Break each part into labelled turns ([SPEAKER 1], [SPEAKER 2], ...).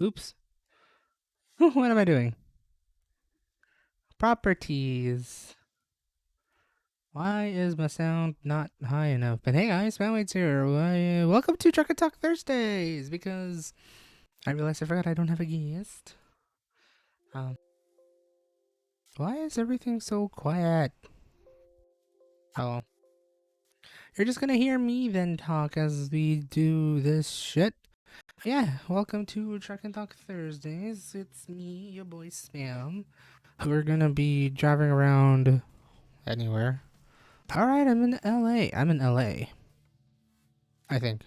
[SPEAKER 1] Oops. What am I doing? Properties. Why is my sound not high enough? But hey guys, Fanwaits here. Welcome to Truck and Talk Thursdays, because I realized I forgot I don't have a guest. Why is everything so quiet? Oh. You're just gonna hear me then talk as we do this shit. Yeah, welcome to Truck and Talk Thursdays. It's me, your boy Spam. We're gonna be driving around anywhere. Alright, I'm in LA. I think.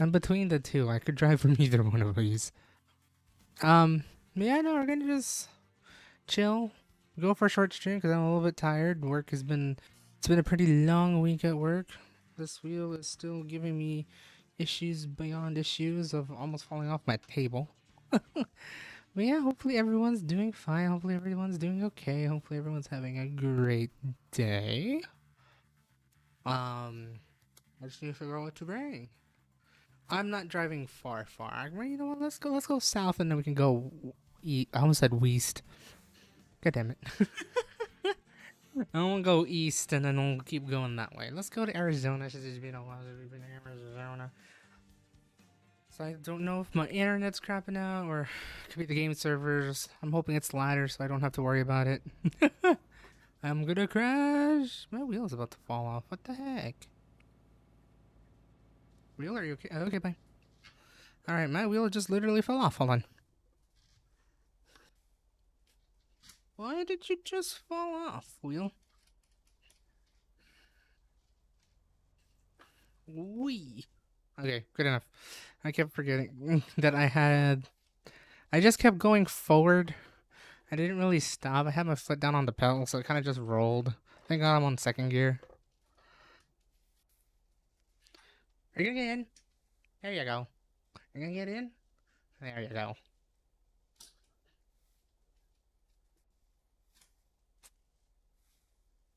[SPEAKER 1] I'm between the two. I could drive from either one of these. Yeah, no, we're gonna just chill. Go for a short stream because I'm a little bit tired. It's been a pretty long week at work. This wheel is still giving me issues beyond issues of almost falling off my table. But yeah, hopefully everyone's doing fine. Hopefully everyone's doing okay. Hopefully everyone's having a great day. I just need to figure out what to bring. I'm not driving far. You know what? Let's go south, and then we can go east. I almost said west. God damn it. I won't go east, and then we'll keep going that way. Let's go to Arizona. It's been a while since we've been to Arizona. So I don't know if my internet's crapping out, or it could be the game servers. I'm hoping it's the latter, so I don't have to worry about it. I'm gonna crash. My wheel's about to fall off. What the heck? Wheel, are you okay? Okay, bye. Alright, my wheel just literally fell off. Hold on. Why did you just fall off, wheel? Wee. Okay, good enough. I kept forgetting that I just kept going forward. I didn't really stop. I had my foot down on the pedal, so it kind of just rolled. Thank God I'm on second gear. Are you gonna get in? There you go. You're gonna get in? There you go.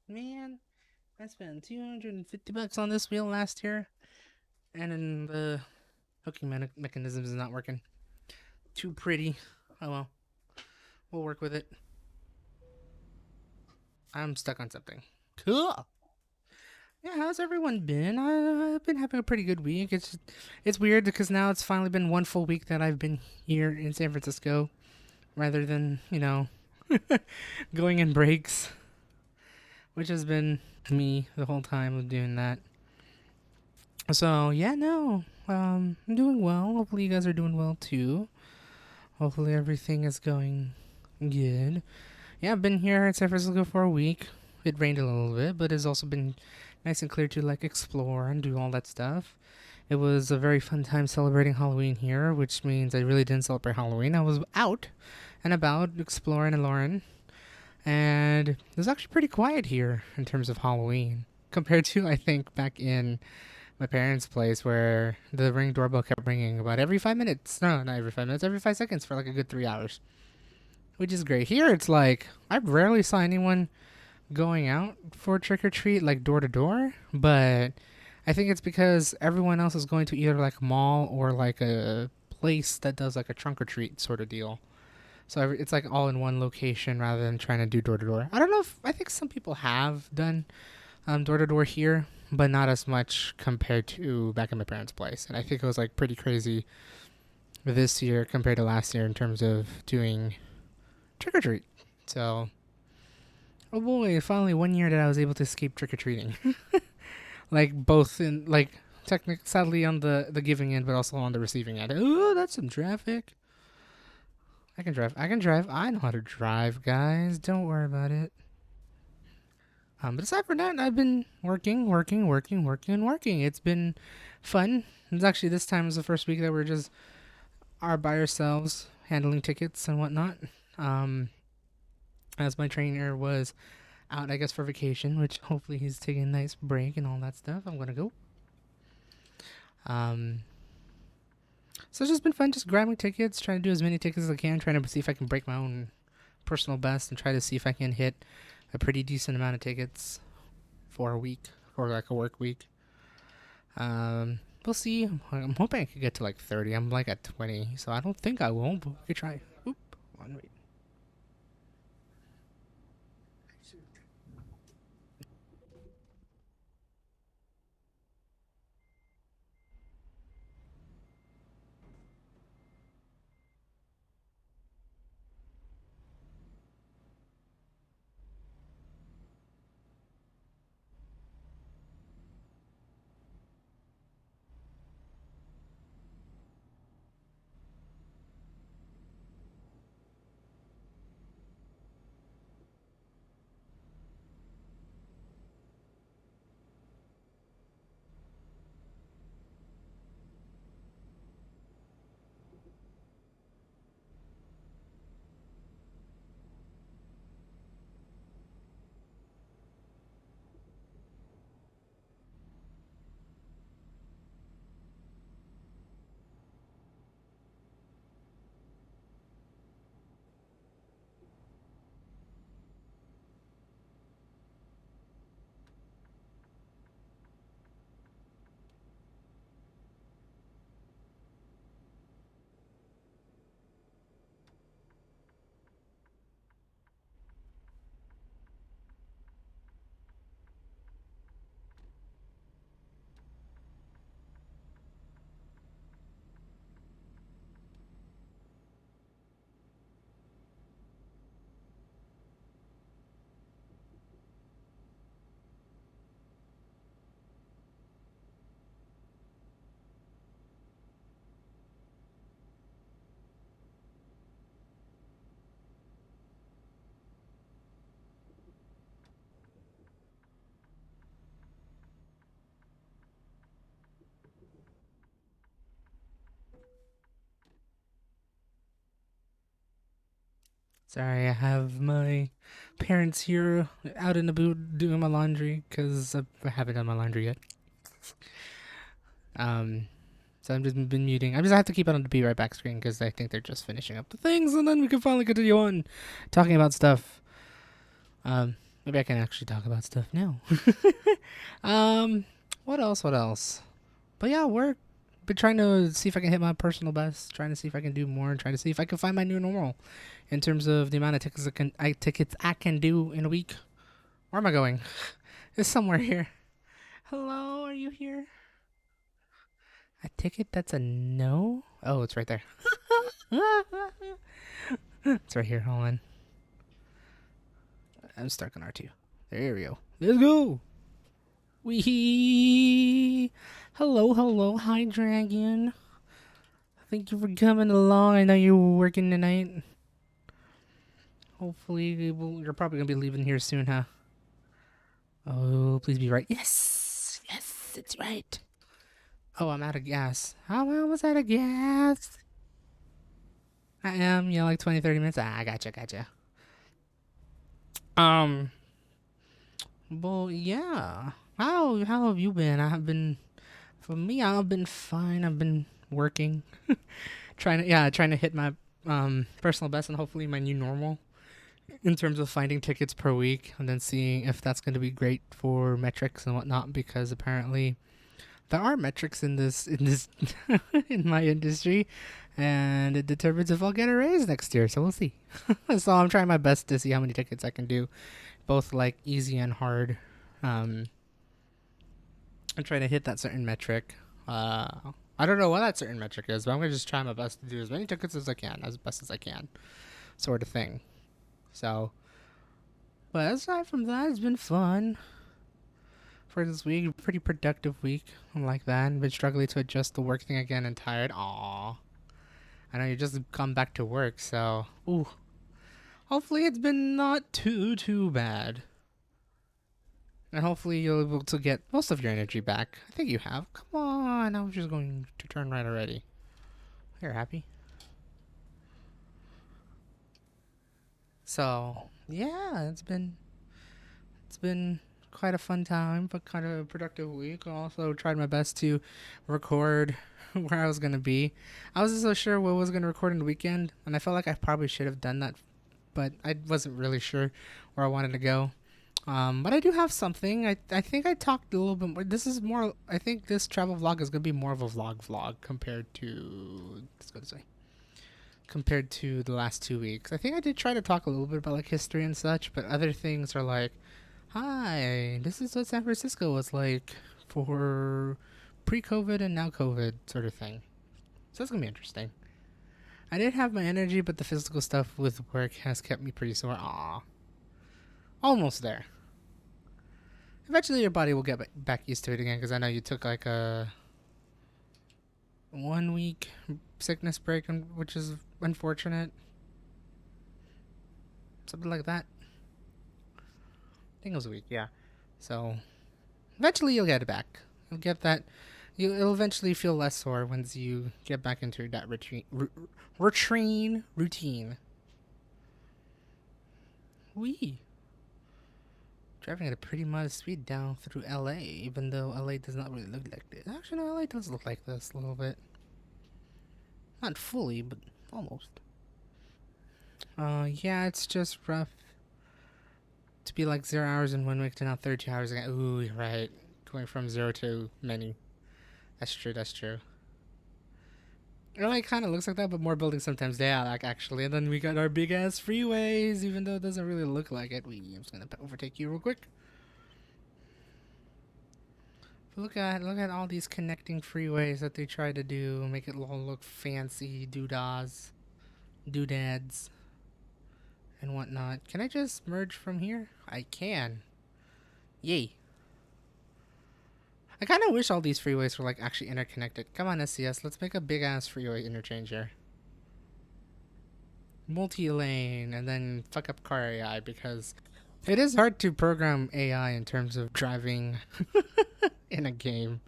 [SPEAKER 1] Man, I spent $250 on this wheel last year, and then the hooking mechanism is not working. Too pretty. Oh well. We'll work with it. I'm stuck on something. Cool. Yeah, how's everyone been? I've been having a pretty good week. It's weird because now it's finally been one full week that I've been here in San Francisco, rather than going in breaks, which has been me the whole time of doing that. So yeah, no, I'm doing well. Hopefully you guys are doing well too. Hopefully everything is going good. Yeah, I've been here in San Francisco for a week. It rained a little bit, but it's also been nice and clear to explore and do all that stuff. It was a very fun time celebrating Halloween here, which means I really didn't celebrate Halloween. I was out and about exploring and Lauren, and it was actually pretty quiet here in terms of Halloween compared to, I think, back in my parents' place where the Ring doorbell kept ringing about every 5 minutes. No, not every 5 minutes, every 5 seconds for a good 3 hours, which is great. Here it's I rarely saw anyone going out for trick or treat door to door, but I think it's because everyone else is going to either a mall or a place that does a trunk or treat sort of deal. So it's all in one location rather than trying to do door to door. I don't know if I think some people have done door to door here, but not as much compared to back in my parents' place. And I think it was pretty crazy this year compared to last year in terms of doing trick or treat. So, oh boy, finally 1 year that I was able to escape trick or treating. Both in sadly on the giving end, but also on the receiving end. Oh, that's some traffic. I can drive. I know how to drive, guys. Don't worry about it. But aside from that, I've been working. It's been fun. It's actually this time is the first week that we're just by ourselves handling tickets and whatnot. As my trainer was out, I guess, for vacation, which hopefully he's taking a nice break and all that stuff. I'm gonna go. So it's just been fun, just grabbing tickets, trying to do as many tickets as I can, trying to see if I can break my own personal best and try to see if I can hit a pretty decent amount of tickets for a week, for a work week. we'll see. I'm hoping I can get to like 30. I'm like at 20, so I don't think I won't, but we try. Oop. One wait. Sorry, I have my parents here out in the boot doing my laundry because I haven't done my laundry yet. Um, so I've just been muting. I just have to keep it on the be right back screen because I think they're just finishing up the things, and then we can finally continue on talking about stuff. Maybe I can actually talk about stuff now. What else? What else? But yeah, work. Been trying to see if I can hit my personal best. Trying to see if I can do more. Trying to see if I can find my new normal in terms of the amount of tickets I can do in a week. Where am I going? It's somewhere here. Hello, are you here? A ticket that's a no? Oh, it's right there. It's right here. Hold on. I'm stuck on R2. There we go. Let's go. Wee. Hello, hello. Hi, Dragon. Thank you for coming along. I know you were working tonight. Hopefully, you're probably going to be leaving here soon, huh? Oh, please be right. Yes. Yes, it's right. Oh, I'm out of gas. How almost out of gas? I am. Yeah, like 20, 30 minutes. Ah, gotcha. Well, yeah. How have you been? For me, I've been fine. I've been working, trying to hit my personal best and hopefully my new normal in terms of finding tickets per week and then seeing if that's going to be great for metrics and whatnot because apparently there are metrics in this in my industry and it determines if I'll get a raise next year, so we'll see. So I'm trying my best to see how many tickets I can do, both like easy and hard. I'm trying to hit that certain metric. I don't know what that certain metric is, but I'm gonna just try my best to do as many tickets as I can, as best as I can, sort of thing. So, but aside from that, it's been fun for this week. Pretty productive week. I'm like that. I've been struggling to adjust the work thing again and tired. Aww. I know you just come back to work, so ooh. Hopefully it's been not too bad. And hopefully you'll be able to get most of your energy back. I think you have. Come on, I was just going to turn right already. You're happy. So yeah, it's been quite a fun time, but kind of a productive week. I also tried my best to record where I was gonna be. I wasn't so sure what I was gonna record in the weekend, and I felt like I probably should have done that, but I wasn't really sure where I wanted to go. But I do have something. I think I talked a little bit more. This is more. I think this travel vlog is gonna be more of a vlog compared to. Let's go this way. Compared to the last 2 weeks, I think I did try to talk a little bit about like history and such, but other things are like, "Hi, this is what San Francisco was like for pre-COVID and now COVID sort of thing." So it's gonna be interesting. I did have my energy, but the physical stuff with work has kept me pretty sore. Aw, almost there. Eventually, your body will get back used to it again. Because I know you took like a 1 week sickness break, which is unfortunate. Something like that. I think it was a week. Yeah. So eventually, you'll get it back. You'll get that. It'll eventually feel less sore once you get back into that routine. Wee. Driving at a pretty modest speed down through LA, even though LA does not really look like this. Actually, no, LA does look like this a little bit. Not fully, but almost. Yeah, it's just rough to be like 0 hours in 1 week to now 32 hours again. Ooh, you're right. Going from zero to many. That's true, that's true. It like kind of looks like that, but more buildings sometimes. Yeah, like actually. And then we got our big ass freeways, even though it doesn't really look like it. I'm just gonna overtake you real quick. Look at all these connecting freeways that they try to do, make it all look fancy, doodads, and whatnot. Can I just merge from here? I can. Yay. I kind of wish all these freeways were like actually interconnected. Come on, SCS, let's make a big ass freeway interchange here. Multi-lane, and then fuck up car AI, because it is hard to program AI in terms of driving in a game.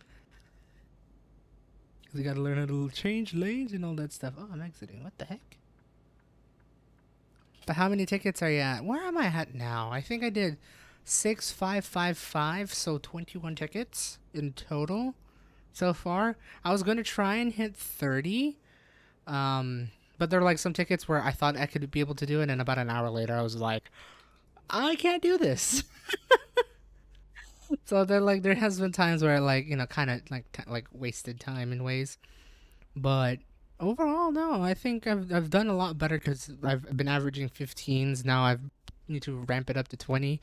[SPEAKER 1] Because you gotta learn how to change lanes and all that stuff. Oh, I'm exiting. What the heck? But how many tickets are you at? Where am I at now? I think I did 6,555, so 21 tickets in total so far. I was gonna try and hit 30, but there are like some tickets where I thought I could be able to do it, and about an hour later, I was like, I can't do this. So there has been times where kind of like wasted time in ways, but overall, no, I think I've done a lot better because I've been averaging 15s. Now I need to ramp it up to 20.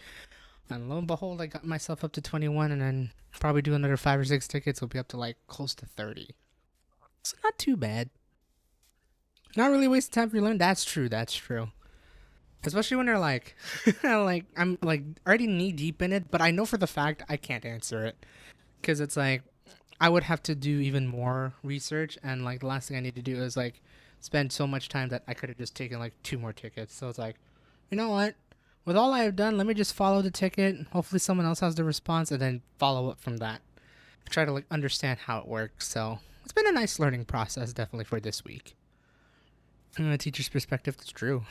[SPEAKER 1] And lo and behold, I got myself up to 21, and then probably do another 5 or 6 tickets. We'll be up to like close to 30. So not too bad. Not really wasting time if you learn. That's true. That's true. Especially when they're like, like I'm like already knee deep in it, but I know for the fact I can't answer it because it's like I would have to do even more research, and like the last thing I need to do is like spend so much time that I could have just taken like 2 more tickets. So it's like, you know what? With all I have done, let me just follow the ticket. Hopefully, someone else has the response, and then follow up from that. Try to like understand how it works. So it's been a nice learning process, definitely for this week. From a teacher's perspective, that's true.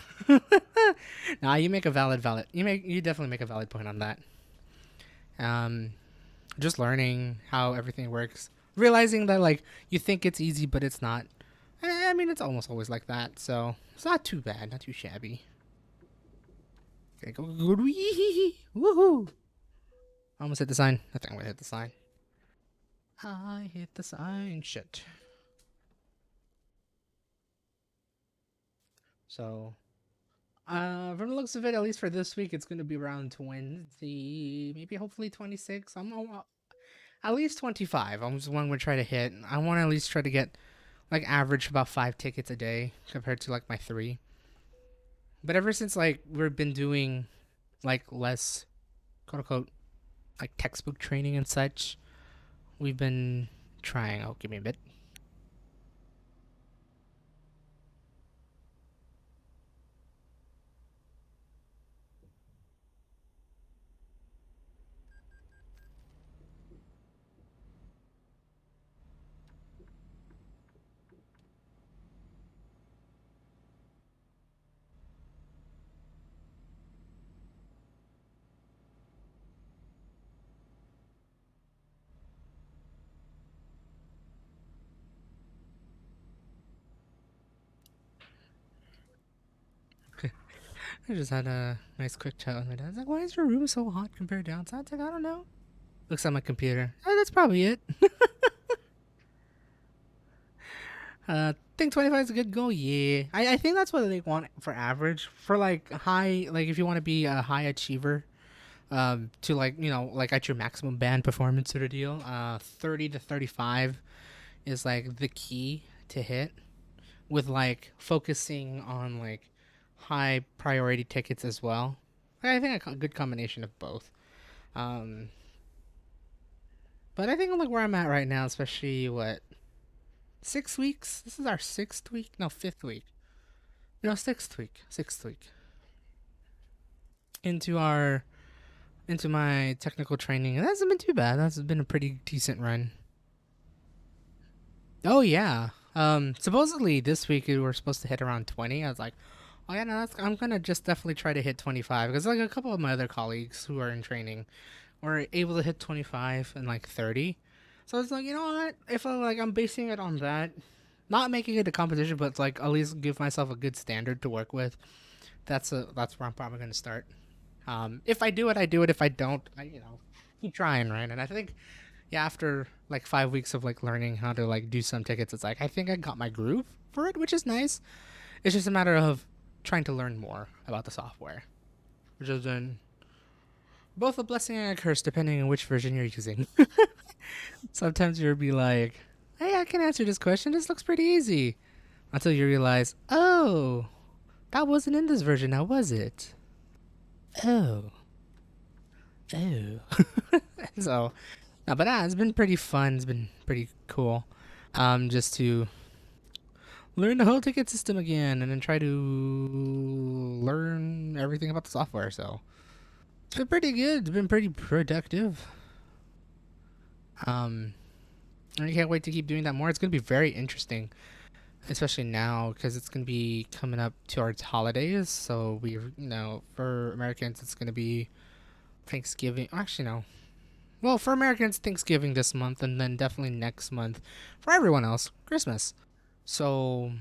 [SPEAKER 1] Nah, you make a valid. You definitely make a valid point on that. Um, just learning how everything works, realizing that like you think it's easy, but it's not. I mean, it's almost always like that. So it's not too bad, not too shabby. Okay, go good. Woohoo! I almost hit the sign. I think I'm gonna hit the sign. I hit the sign. Shit. So, from the looks of it, at least for this week, it's gonna be around 20, maybe hopefully 26. At least 25. I'm just one we're trying to hit. I want to at least try to get like average about 5 tickets a day compared to like my 3. But ever since like we've been doing like less quote unquote like textbook training and such, we've been trying. Oh, give me a bit. I just had a nice quick chat with my dad. I was like, why is your room so hot compared to outside? It's like, I don't know. Looks at my computer. That's probably it. Think 25 is a good goal. Yeah, I think that's what they want for average. For like high, like if you want to be a high achiever, to like like at your maximum band performance sort of deal. 30 to 35 is like the key to hit, with like focusing on like high priority tickets as well. I think a good combination of both. Um, but I think like where I'm at right now, especially what 6 weeks. This is our sixth week. No, fifth week. No, sixth week. Sixth week into our into my technical training. It hasn't been too bad. That's been a pretty decent run. Oh yeah. Supposedly this week we were supposed to hit around 20. I was like, oh yeah, no, I'm gonna just definitely try to hit 25 because like a couple of my other colleagues who are in training were able to hit 25 and like 30. So it's like, you know what? If I'm basing it on that, not making it a competition, but it's like at least give myself a good standard to work with. That's where I'm probably gonna start. If I do it, I do it. If I don't, I keep trying, right? And I think yeah, after like 5 weeks of like learning how to like do some tickets, it's like I think I got my groove for it, which is nice. It's just a matter of trying to learn more about the software, which has been both a blessing and a curse depending on which version you're using. Sometimes you'll be like, hey, I can answer this question. This looks pretty easy. Until you realize, oh, that wasn't in this version now, was it? Oh. Oh. So, no, but it's been pretty fun. It's been pretty cool. Just to learn the whole ticket system again and then try to learn everything about the software. So, it's been pretty good. It's been pretty productive. Um, I can't wait to keep doing that more. It's going to be very interesting, especially now because it's going to be coming up towards holidays. So for Americans, it's going to be Thanksgiving. Actually, no. Well, for Americans, Thanksgiving this month, and then definitely next month. For everyone else, Christmas. So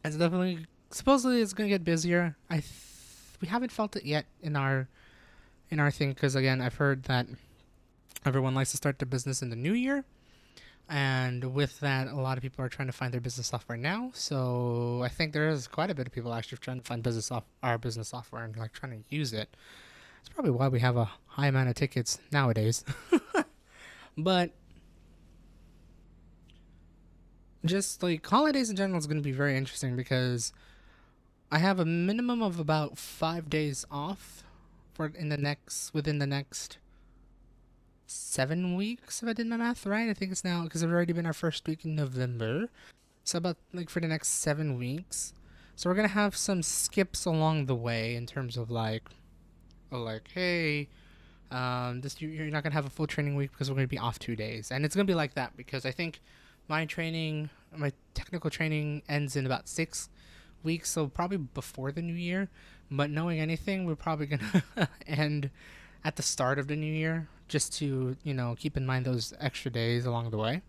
[SPEAKER 1] it's definitely supposedly it's going to get busier. We haven't felt it yet in our thing because again, I've heard that everyone likes to start their business in the new year. And with that, a lot of people are trying to find their business software now. So I think there is quite a bit of people actually trying to find our business software and like trying to use it. It's probably why we have a high amount of tickets nowadays. But just like holidays in general is going to be very interesting because I have a minimum of about 5 days off within the next 7 weeks, if I did my math right. I think it's now because it's already been our first week in November. So about like for the next 7 weeks. So we're gonna have some skips along the way in terms of like, hey, this you're not gonna have a full training week because we're gonna be off 2 days, and it's gonna be like that because I think my technical training ends in about 6 weeks, so probably before the new year. But knowing anything, we're probably gonna end at the start of the new year, just to keep in mind those extra days along the way.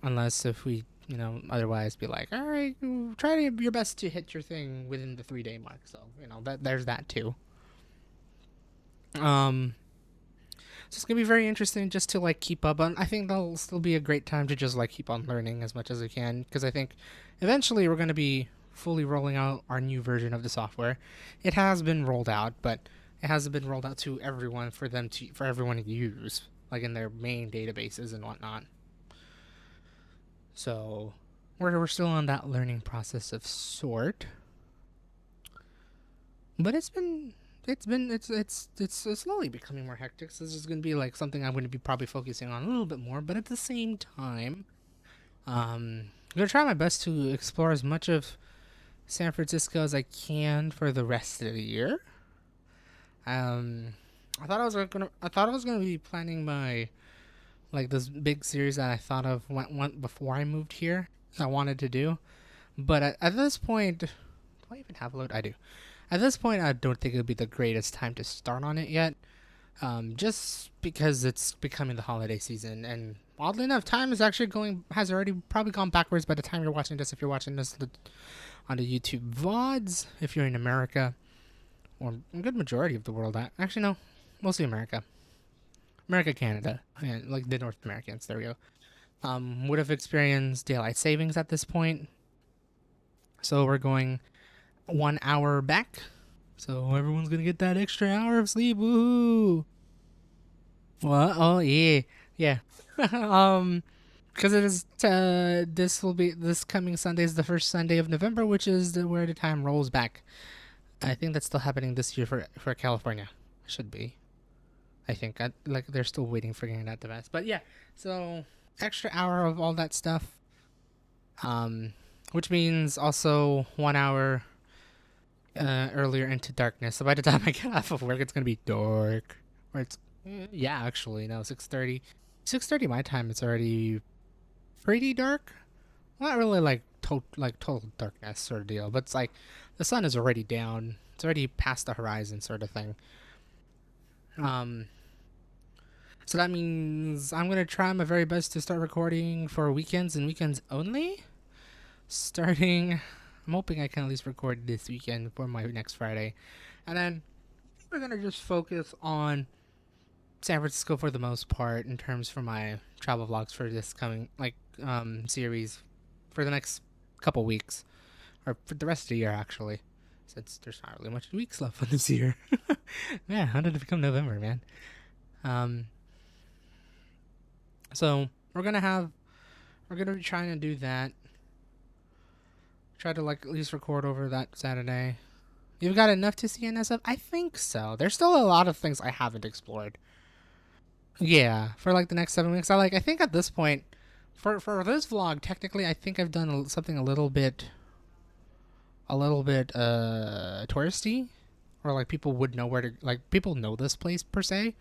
[SPEAKER 1] Unless if we otherwise be like, all right, try your best to hit your thing within the 3 day mark. So that there's that too. So it's gonna be very interesting just to like keep up on. I think that'll still be a great time to just like keep on learning as much as we can because I think eventually we're gonna be fully rolling out our new version of the software. It has been rolled out, but it hasn't been rolled out to everyone for everyone to use, like in their main databases and whatnot. So we're still on that learning process of sort. But it's slowly becoming more hectic. So this is gonna be like something I'm gonna be probably focusing on a little bit more. But at the same time, I'm gonna try my best to explore as much of San Francisco as I can for the rest of the year. I thought I was gonna be planning my like this big series that I thought of went before I moved here. I wanted to do, but at this point, do I even have a load? I do. At this point, I don't think it would be the greatest time to start on it yet. Just because it's becoming the holiday season, and Oddly enough, time is actually has already probably gone backwards by the time you're watching this. If you're watching this on the YouTube VODs, if you're in America, or a good majority of the world, actually no, mostly America, Canada, and like the North Americans. There we go. Would have experienced daylight savings at this point, so we're going 1 hour back. So everyone's gonna get that extra hour of sleep. Woohoo! What? Oh yeah, yeah. Because it is this coming Sunday is the first Sunday of November, which is where the time rolls back. I think that's still happening this year for California. Should be. I think like they're still waiting for getting that device. But yeah, so extra hour of all that stuff. Which means also 1 hour earlier into darkness. So by the time I get off of work, it's gonna be dark. Or it's yeah, actually no, 6:30. 6:30 my time. It's already pretty dark. Not really like total darkness sort of deal, but it's like the sun is already down. It's already past the horizon sort of thing. Um, so that means I'm gonna try my very best to start recording for weekends and weekends only. Starting, I'm hoping I can at least record this weekend for my next Friday, and then we're gonna just focus on San Francisco for the most part in terms for my travel vlogs for this coming series for the next couple weeks or for the rest of the year actually, since there's not really much weeks left on this year. Yeah, how did it become November, man? Um, so we're gonna be trying to do that. Try to like at least record over that Saturday. You've got enough to see in SF? I think so. There's still a lot of things I haven't explored. Yeah, for like the next 7 weeks. I think at this point, for this vlog, technically, I think I've done something a little bit touristy, or like people would know where to like people know this place per se,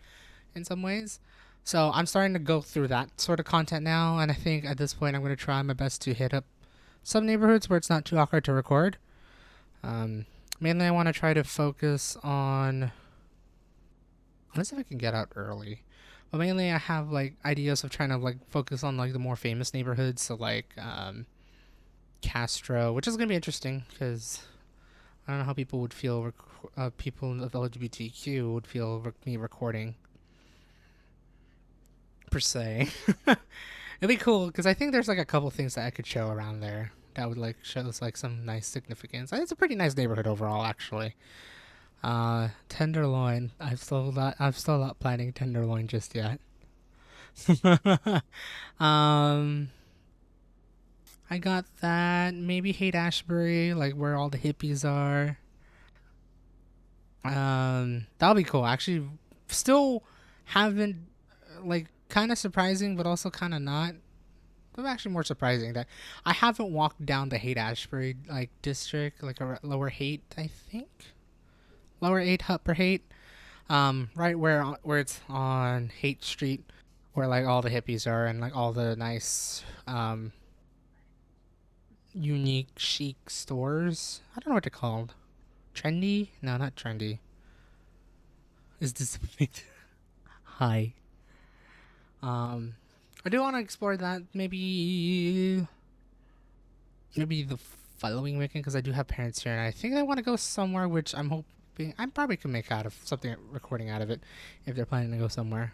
[SPEAKER 1] in some ways. So I'm starting to go through that sort of content now, and I think at this point I'm going to try my best to hit up some neighborhoods where it's not too awkward to record. Mainly I want to try to focus on. Let's see if I can get out early. But mainly I have like ideas of trying to like focus on like the more famous neighborhoods, so like Castro, which is gonna be interesting because I don't know how people would feel. People of LGBTQ would feel me recording per se. It'd be cool because I think there's like a couple things that I could show around there that would like show us like some nice significance. It's a pretty nice neighborhood overall, actually. Tenderloin. I'm still not planning Tenderloin just yet. I got that. Maybe Haight-Ashbury, like where all the hippies are. That'll be cool. Actually, still haven't like kind of surprising, but also kind of not. But actually more surprising that I haven't walked down the Haight-Ashbury like district, like a lower Haight, I think. Lower 8 Upper Haight, right where it's on Haight Street, where like all the hippies are and like all the nice unique chic stores. I don't know what they're called. Trendy? No, not trendy. Is this hi? I do want to explore that maybe the following weekend because I do have parents here and I think I want to go somewhere which I'm hoping I probably can make out of something recording out of it if they're planning to go somewhere.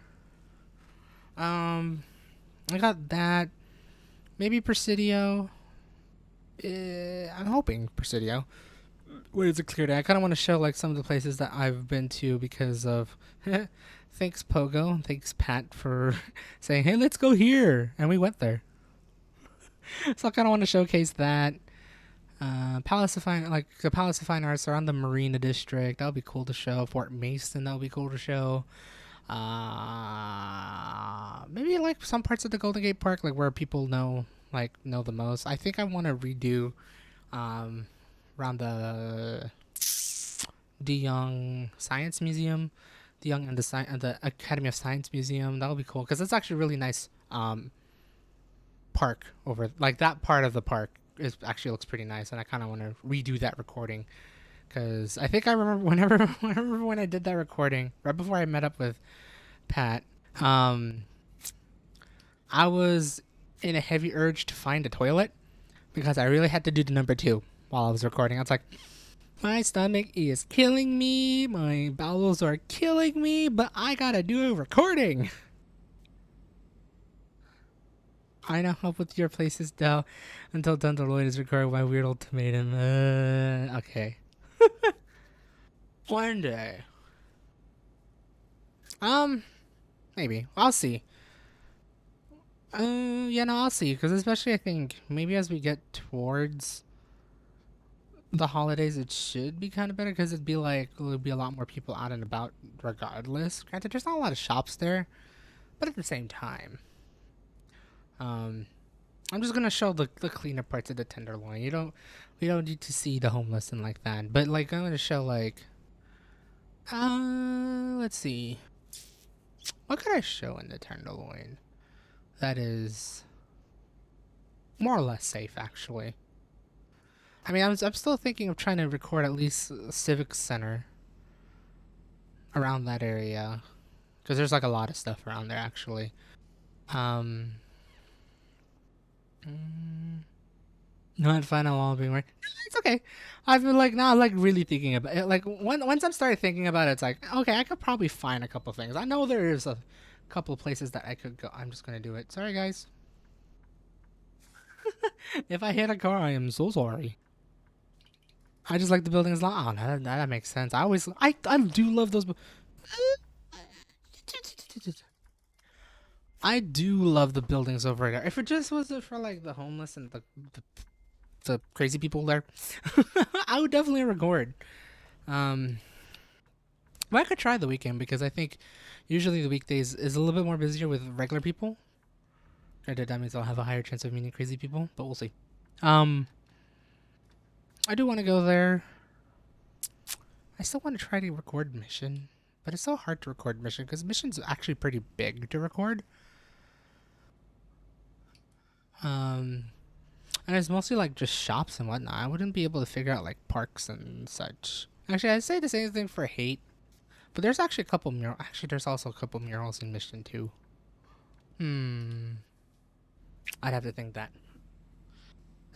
[SPEAKER 1] I got that. Maybe Presidio. I'm hoping Presidio. Where is it clear day? I kind of want to show like some of the places that I've been to because of. Thanks Pogo. Thanks Pat for saying, "Hey, let's go here," and we went there. So I kind of want to showcase that. Palace of Fine, like the Palace of Fine Arts are on the Marina District. That would be cool to show. Fort Mason, that would be cool to show. Maybe like some parts of the Golden Gate Park, like where people know the most. I think I want to redo, around the Young Science Museum, the Young and the Academy of Science Museum. That would be cool because it's actually a really nice park over like that part of the park is actually looks pretty nice, and I kind of want to redo that recording because I think I remember when I did that recording right before I met up with Pat. I I was in a heavy urge to find a toilet because I really had to do the number 2 while I was recording. I was like, my stomach is killing me, my bowels are killing me, but I gotta do a recording. I know help with your places though until Tenderloin is recorded by Weird Ultimatum. Okay. One day. Maybe. I'll see. Yeah, no, I'll see. Because especially I think maybe as we get towards the holidays, it should be kind of better because there'll be a lot more people out and about regardless. Granted, there's not a lot of shops there, but at the same time, um, I'm just gonna show the cleaner parts of the Tenderloin. We don't need to see the homeless and like that. But like, I'm gonna show like, let's see, what could I show in the Tenderloin that is more or less safe, actually. I mean, I'm still thinking of trying to record at least a Civic Center around that area because there's like a lot of stuff around there actually. Um, not final all being right. It's okay. I've been like now, like really thinking about it. Like once I'm started thinking about it, it's like okay, I could probably find a couple things. I know there's a couple places that I could go. I'm just gonna do it. Sorry, guys. If I hit a car, I am so sorry. I just like the buildings. Oh, that makes sense. I do love those. I do love the buildings over there. If it just was for like the homeless and the crazy people there, I would definitely record. Um, but I could try the weekend because I think usually the weekdays is a little bit more busier with regular people. Granted, that means I'll have a higher chance of meeting crazy people, but we'll see. Um, I do want to go there. I still want to try to record Mission, but it's so hard to record Mission because Mission's actually pretty big to record. And it's mostly like just shops and whatnot. I wouldn't be able to figure out like parks and such. Actually, I'd say the same thing for Hate, but there's actually a couple murals. Actually, there's also a couple murals in Mission too. I'd have to think that.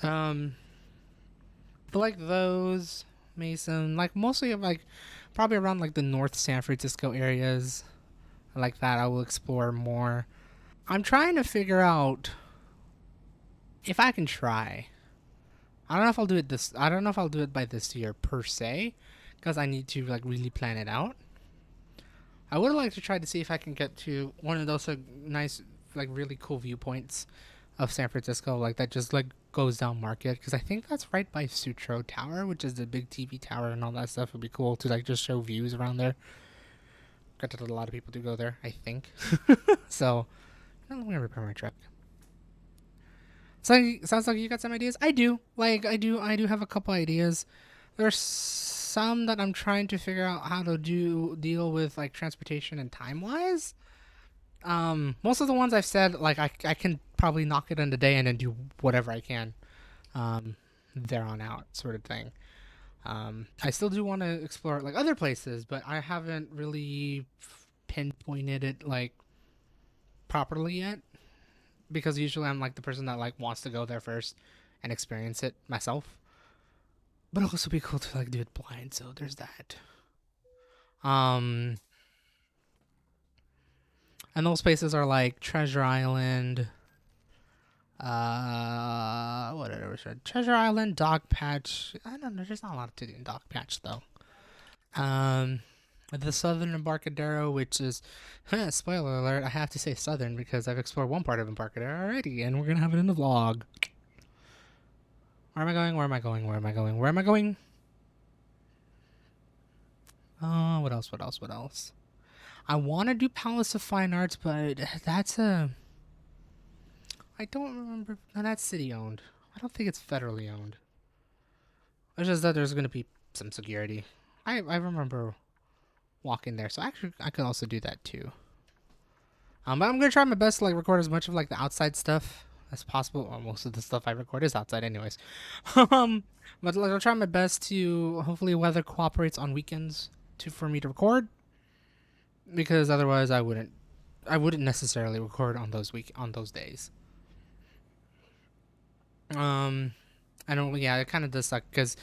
[SPEAKER 1] But like those Mason, like mostly like probably around like the North San Francisco areas, like that. I will explore more. I'm trying to figure out if I can try. I don't know if I'll do it this. I don't know if I'll do it by this year per se, because I need to like really plan it out. I would like to try to see if I can get to one of those nice, like really cool viewpoints of San Francisco, like that just like goes down Market, because I think that's right by Sutro Tower, which is the big TV tower and all that stuff. Would be cool to like just show views around there. Granted, a lot of people do go there, I think. So I'm gonna repair my truck. So sounds like you got some ideas. I do. I do have a couple ideas. There's some that I'm trying to figure out how to deal with like transportation and time wise. Most of the ones I've said like I can probably knock it in a day and then do whatever I can. There on out sort of thing. I still do want to explore like other places, but I haven't really pinpointed it like properly yet, because usually I'm like the person that like wants to go there first and experience it myself. But it'll also be cool to like do it blind, so there's that. Um and those places are like Treasure Island, whatever. Treasure Island, Dog Patch. I don't know, there's not a lot to do in Dog Patch though. Um the Southern Embarcadero, which is spoiler alert, I have to say southern because I've explored one part of Embarcadero already, and we're gonna have it in the vlog. Where am I going? Where am I going? Where am I going? Where am I going? Oh, what else? What else? What else? I want to do Palace of Fine Arts, but that's a. I don't remember. No, that's city owned. I don't think it's federally owned. It's just that there's gonna be some security. I remember walking there, so actually I could also do that too. But I'm gonna try my best to like record as much of like the outside stuff as possible. Well, most of the stuff I record is outside, anyways. But like, I'll try my best to hopefully weather cooperates on weekends for me to record, because otherwise I wouldn't I wouldn't necessarily record on those days. Um, I don't. Yeah, it kind of does suck because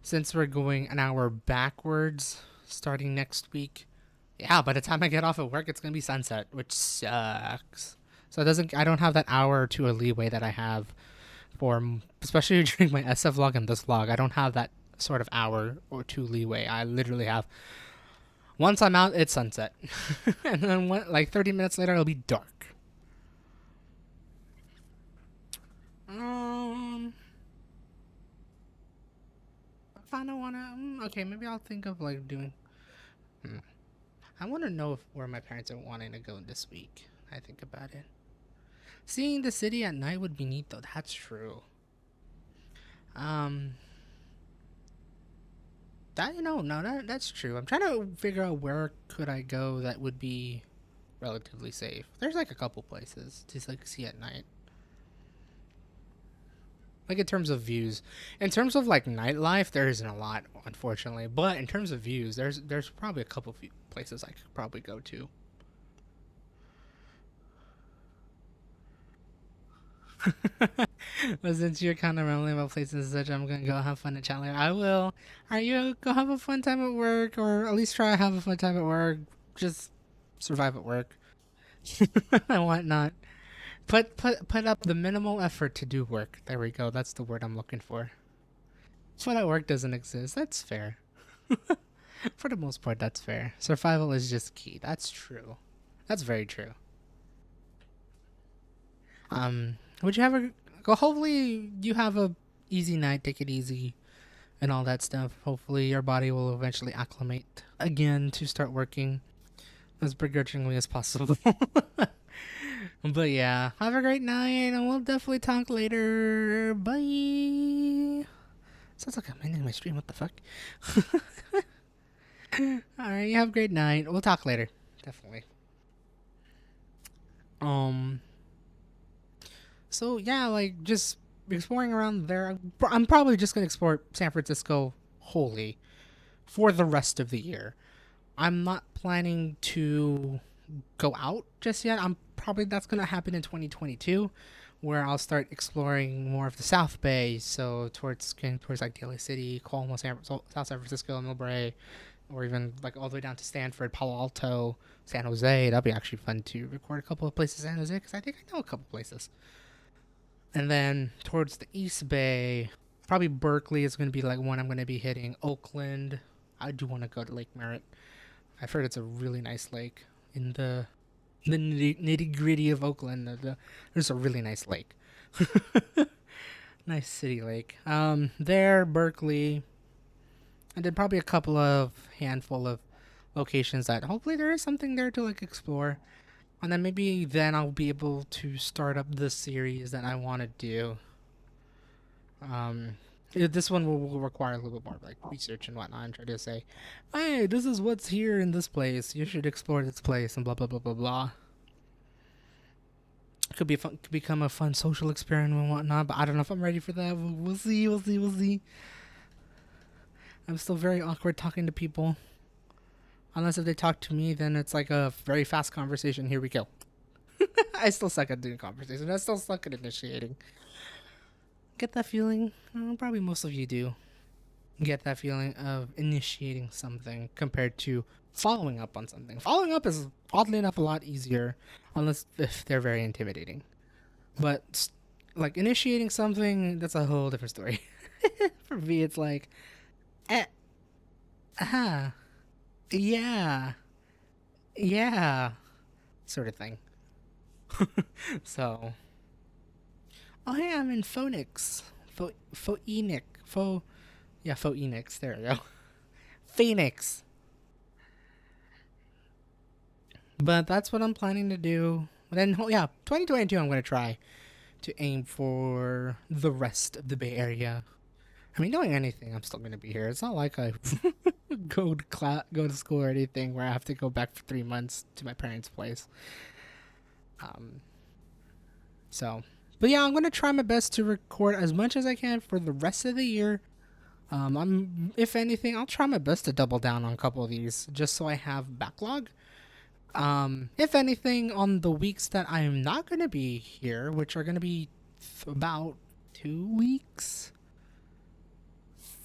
[SPEAKER 1] since we're going an hour backwards starting next week, yeah, by the time I get off at work, it's gonna be sunset, which sucks. So it doesn't. I don't have that hour or two of leeway that I have for, especially during my SF vlog and this vlog. I don't have that sort of hour or two leeway. I literally have, once I'm out, it's sunset, and then like 30 minutes later, it'll be dark. Um, if I don't wanna, okay, maybe I'll think of like doing. Hmm, I want to know if where my parents are wanting to go this week. I think about it. Seeing the city at night would be neat, though. That's true. Um, that no, that's true. I'm trying to figure out where could I go that would be relatively safe. There's like a couple places to like see at night. Like in terms of views, in terms of like nightlife, there isn't a lot, unfortunately. But in terms of views, there's probably a couple places I could probably go to. But since you're kind of rambling about places and such, I'm gonna go have fun at Chandler. I will. Are you go have a fun time at work, or at least try to have a fun time at work? Just survive at work and whatnot. Put up the minimal effort to do work. There we go. That's the word I'm looking for. Fun at work doesn't exist. That's fair. For the most part, that's fair. Survival is just key. That's true. That's very true. Would you have a go? Hopefully, you have a easy night. Take it easy and all that stuff. Hopefully, your body will eventually acclimate again to start working as begrudgingly as possible. But yeah, have a great night, and we'll definitely talk later. Bye. Sounds like I'm ending my stream. What the fuck? All right, you have a great night. We'll talk later. Definitely. Um. So yeah, like just exploring around there. I'm probably just gonna explore San Francisco wholly for the rest of the year. I'm not planning to go out just yet. I'm probably that's gonna happen in 2022, where I'll start exploring more of the South Bay. So towards like Daly City, Colmo, South San Francisco, Millbrae, or even like all the way down to Stanford, Palo Alto, San Jose. That'd be actually fun to record a couple of places in San Jose because I think I know a couple places. And then towards the East Bay, probably Berkeley is going to be like one I'm going to be hitting. Oakland, I do want to go to Lake Merritt. I've heard it's a really nice lake in the nitty gritty of Oakland. There's a really nice lake, nice city lake. There Berkeley, and then probably a couple of handful of locations that hopefully there is something there to like explore. And then maybe then I'll be able to start up the series that I want to do. Um, this one will require a little bit more like research and whatnot, and try to say, "Hey, this is what's here in this place. You should explore this place," and blah blah blah blah blah. Could be fun, could become a fun social experiment and whatnot, but I don't know if I'm ready for that. We'll see. We'll see. We'll see. I'm still very awkward talking to people. Unless if they talk to me, then it's like a very fast conversation. Here we go. I still suck at doing conversation. I still suck at initiating. Get that feeling? Probably most of you do. Get that feeling of initiating something compared to following up on something. Following up is oddly enough a lot easier, unless if they're very intimidating. But like initiating something, that's a whole different story. For me, it's like, aha, yeah, yeah, sort of thing. So, oh hey, I'm in Phoenix. Phoenix. Yeah, Phoenix. There we go. Phoenix. But that's what I'm planning to do. Then, oh yeah, 2022, I'm going to try to aim for the rest of the Bay Area. I mean, doing anything, I'm still going to be here. It's not like I go to school or anything where I have to go back for 3 months to my parents' place. Um, so, but yeah, I'm going to try my best to record as much as I can for the rest of the year. If anything, I'll try my best to double down on a couple of these just so I have backlog. If anything, on the weeks that I'm not gonna be here, which are gonna be about 2 weeks,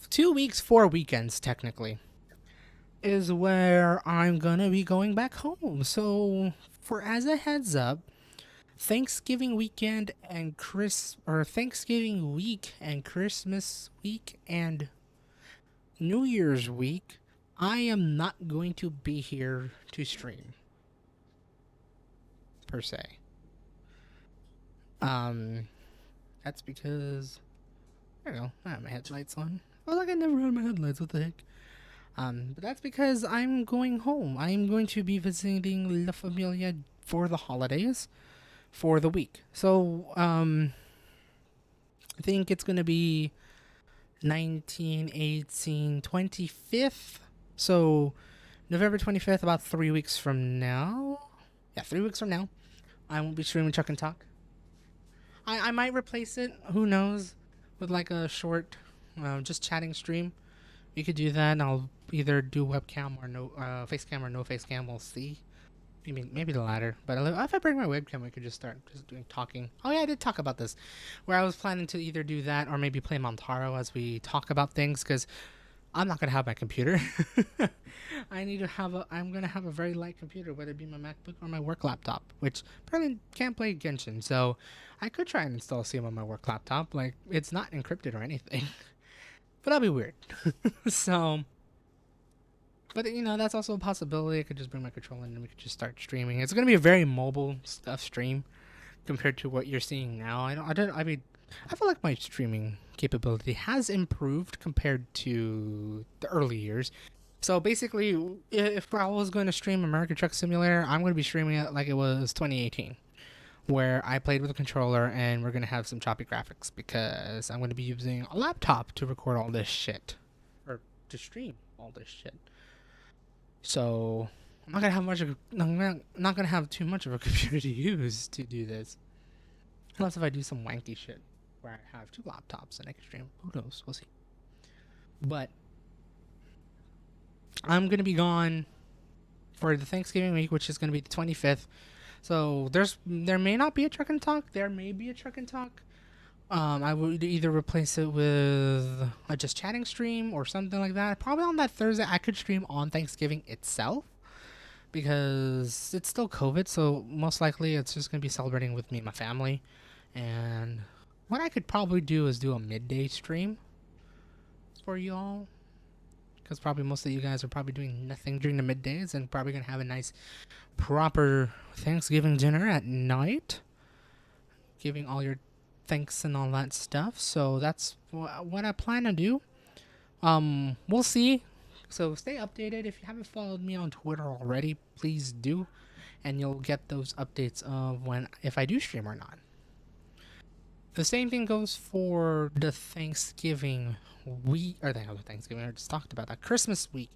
[SPEAKER 1] 2 weeks, 4 weekends technically, is where I'm gonna be going back home. So, for as a heads up, Thanksgiving weekend and Thanksgiving week and Christmas week and New Year's week, I am not going to be here to stream per se. Um, that's because I don't know. I have my headlights on. I was like, I never had my headlights. What the heck? But that's because I'm going home. I'm going to be visiting La Familia for the holidays for the week. So, I think it's gonna be 19, 18, 25th. So, November 25th, about 3 weeks from now. Yeah, 3 weeks from now. I won't be streaming Chuck and Talk. I might replace it, who knows, with like a short, just chatting stream. We could do that, and I'll either do webcam or no face cam or no face cam. We'll see. Maybe the latter. But if I bring my webcam, we could just start just doing talking. Oh yeah, I did talk about this, where I was planning to either do that or maybe play Montaro as we talk about things, because I'm not gonna have my computer. I'm gonna have a very light computer, whether it be my MacBook or my work laptop, which apparently can't play Genshin. So I could try and install CM on my work laptop. Like, it's not encrypted or anything, but that'd be weird. So, but that's also a possibility. I could just bring my controller in and we could just start streaming. It's gonna be a very mobile stuff stream compared to what you're seeing now. I mean, I feel like my streaming capability has improved compared to the early years. So basically, if I was going to stream American Truck Simulator, I'm going to be streaming it like it was 2018, where I played with a controller and we're going to have some choppy graphics because I'm going to be using a laptop to record all this shit, or to stream all this shit. So I'm not gonna have too much of a computer to use to do this, unless if I do some wanky shit where I have two laptops and I can stream. Who knows? We'll see. But I'm gonna be gone for the Thanksgiving week, which is gonna be the 25th. So there may not be a Truck and Talk. There may be a Truck and Talk. I would either replace it with a just chatting stream or something like that. Probably on that Thursday, I could stream on Thanksgiving itself, because it's still COVID, so most likely it's just gonna be celebrating with me and my family. And what I could probably do is do a midday stream for y'all, because probably most of you guys are probably doing nothing during the middays and probably gonna have a nice, proper Thanksgiving dinner at night, giving all your thanks and all that stuff. So that's what I plan to do. We'll see. So stay updated. If you haven't followed me on Twitter already, please do, and you'll get those updates of if I do stream or not. The same thing goes for the Thanksgiving week, or the Thanksgiving, I just talked about that, Christmas week,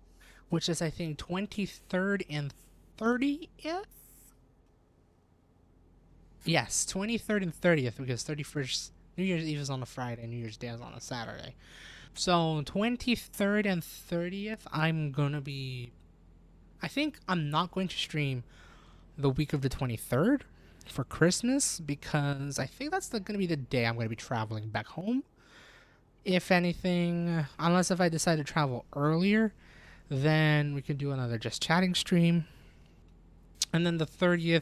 [SPEAKER 1] which is I think 23rd and 30th. Yes, 23rd and 30th, because 31st, New Year's Eve is on a Friday, and New Year's Day is on a Saturday. So 23rd and 30th, I think I'm not going to stream the week of the 23rd for Christmas, because I think that's going to be the day I'm going to be traveling back home. If anything, unless if I decide to travel earlier, then we can do another just chatting stream. And then the 30th,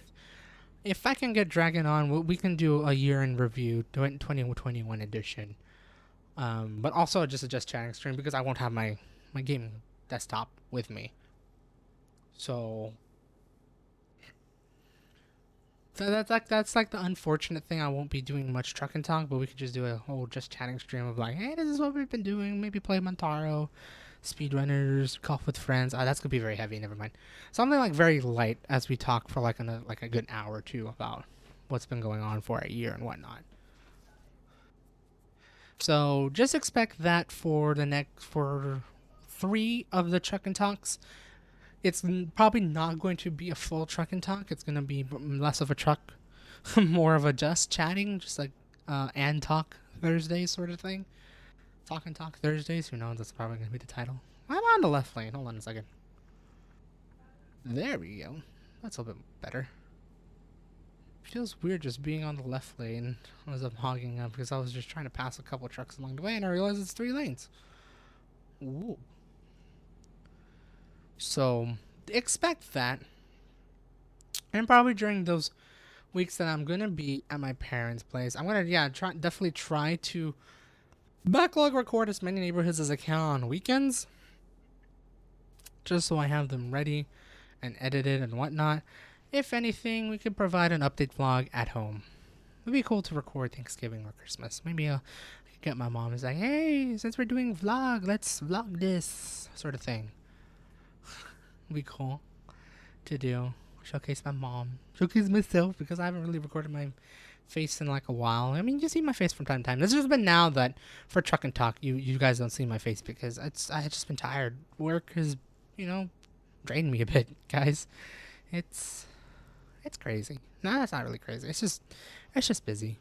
[SPEAKER 1] if I can get Dragon on, we can do a year in review, 2021 edition. But also just a just chatting stream, because I won't have my gaming desktop with me. So that's like the unfortunate thing. I won't be doing much Truck and Talk, but we could just do a whole just chatting stream of like, hey, this is what we've been doing. Maybe play Montaro, speedrunners, golf with friends. That's gonna be very heavy. Never mind. Something like very light as we talk for like a good hour or two about what's been going on for a year and whatnot. So just expect that for 3 of the Truck and Talks. It's probably not going to be a full Truck and Talk. It's going to be less of a truck, more of a just chatting, just like and Talk Thursdays sort of thing. Talk and Talk Thursdays. Who knows? That's probably going to be the title. I'm on the left lane. Hold on a second. There we go. That's a little bit better. Feels weird just being on the left lane as I'm hogging up because I was just trying to pass a couple trucks along the way and I realized it's 3 lanes. Ooh. So expect that. And probably during those weeks that I'm gonna be at my parents' place, I'm gonna definitely try to backlog record as many neighborhoods as I can on weekends, just so I have them ready and edited and whatnot. If anything, we could provide an update vlog at home. It'd be cool to record Thanksgiving or Christmas. Maybe I could get my mom and say, hey, since we're doing vlog, let's vlog this sort of thing. It'd be cool to do. Showcase my mom. Showcase myself because I haven't really recorded my face in like a while. I mean, you see my face from time to time. This has been now that for Truck and Talk, you guys don't see my face because I had just been tired. Work has, drained me a bit, guys. It's crazy. No, it's not really crazy. It's just busy.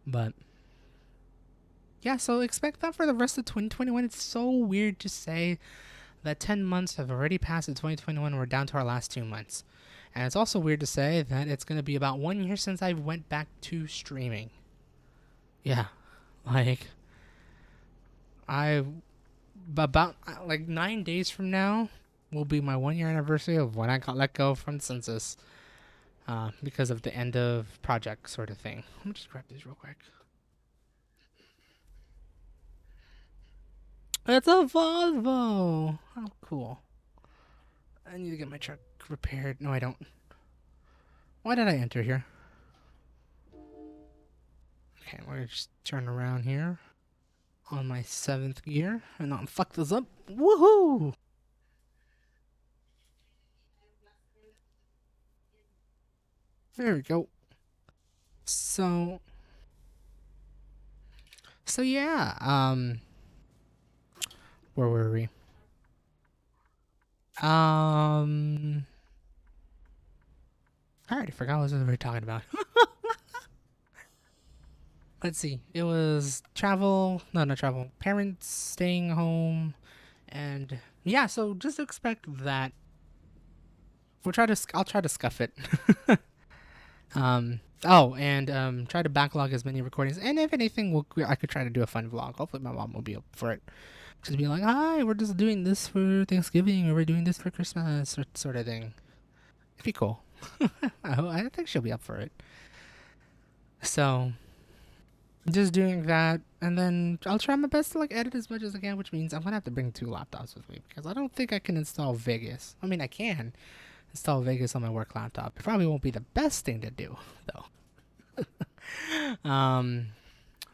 [SPEAKER 1] But yeah, so expect that for the rest of 2021. It's so weird to say that 10 months have already passed in 2021. We're down to our last 2 months. And it's also weird to say that it's going to be about 1 year since I went back to streaming. Yeah, like about like 9 days from now will be my 1 year anniversary of when I got let go from the census because of the end of project sort of thing. Let me just grab these real quick. It's a Volvo. Oh, cool. I need to get my truck repaired. No, I don't. Why did I enter here? Okay, we're gonna just turn around here on my 7th gear and not fuck this up. Woohoo! There we go. So yeah, where were we? I already forgot what we were talking about. Let's see. It was travel. No, not travel. Parents staying home, and yeah. So just expect that. I'll try to scuff it. Oh, and try to backlog as many recordings. And if anything, I could try to do a fun vlog. Hopefully, my mom will be up for it. Just be like, "Hi, we're just doing this for Thanksgiving, or we're doing this for Christmas, or sort of thing." It'd be cool. I think she'll be up for it. So, just doing that, and then I'll try my best to like edit as much as I can, which means I'm gonna have to bring 2 laptops with me because I don't think I can install Vegas. I mean, I can install Vegas on my work laptop. It probably won't be the best thing to do, though.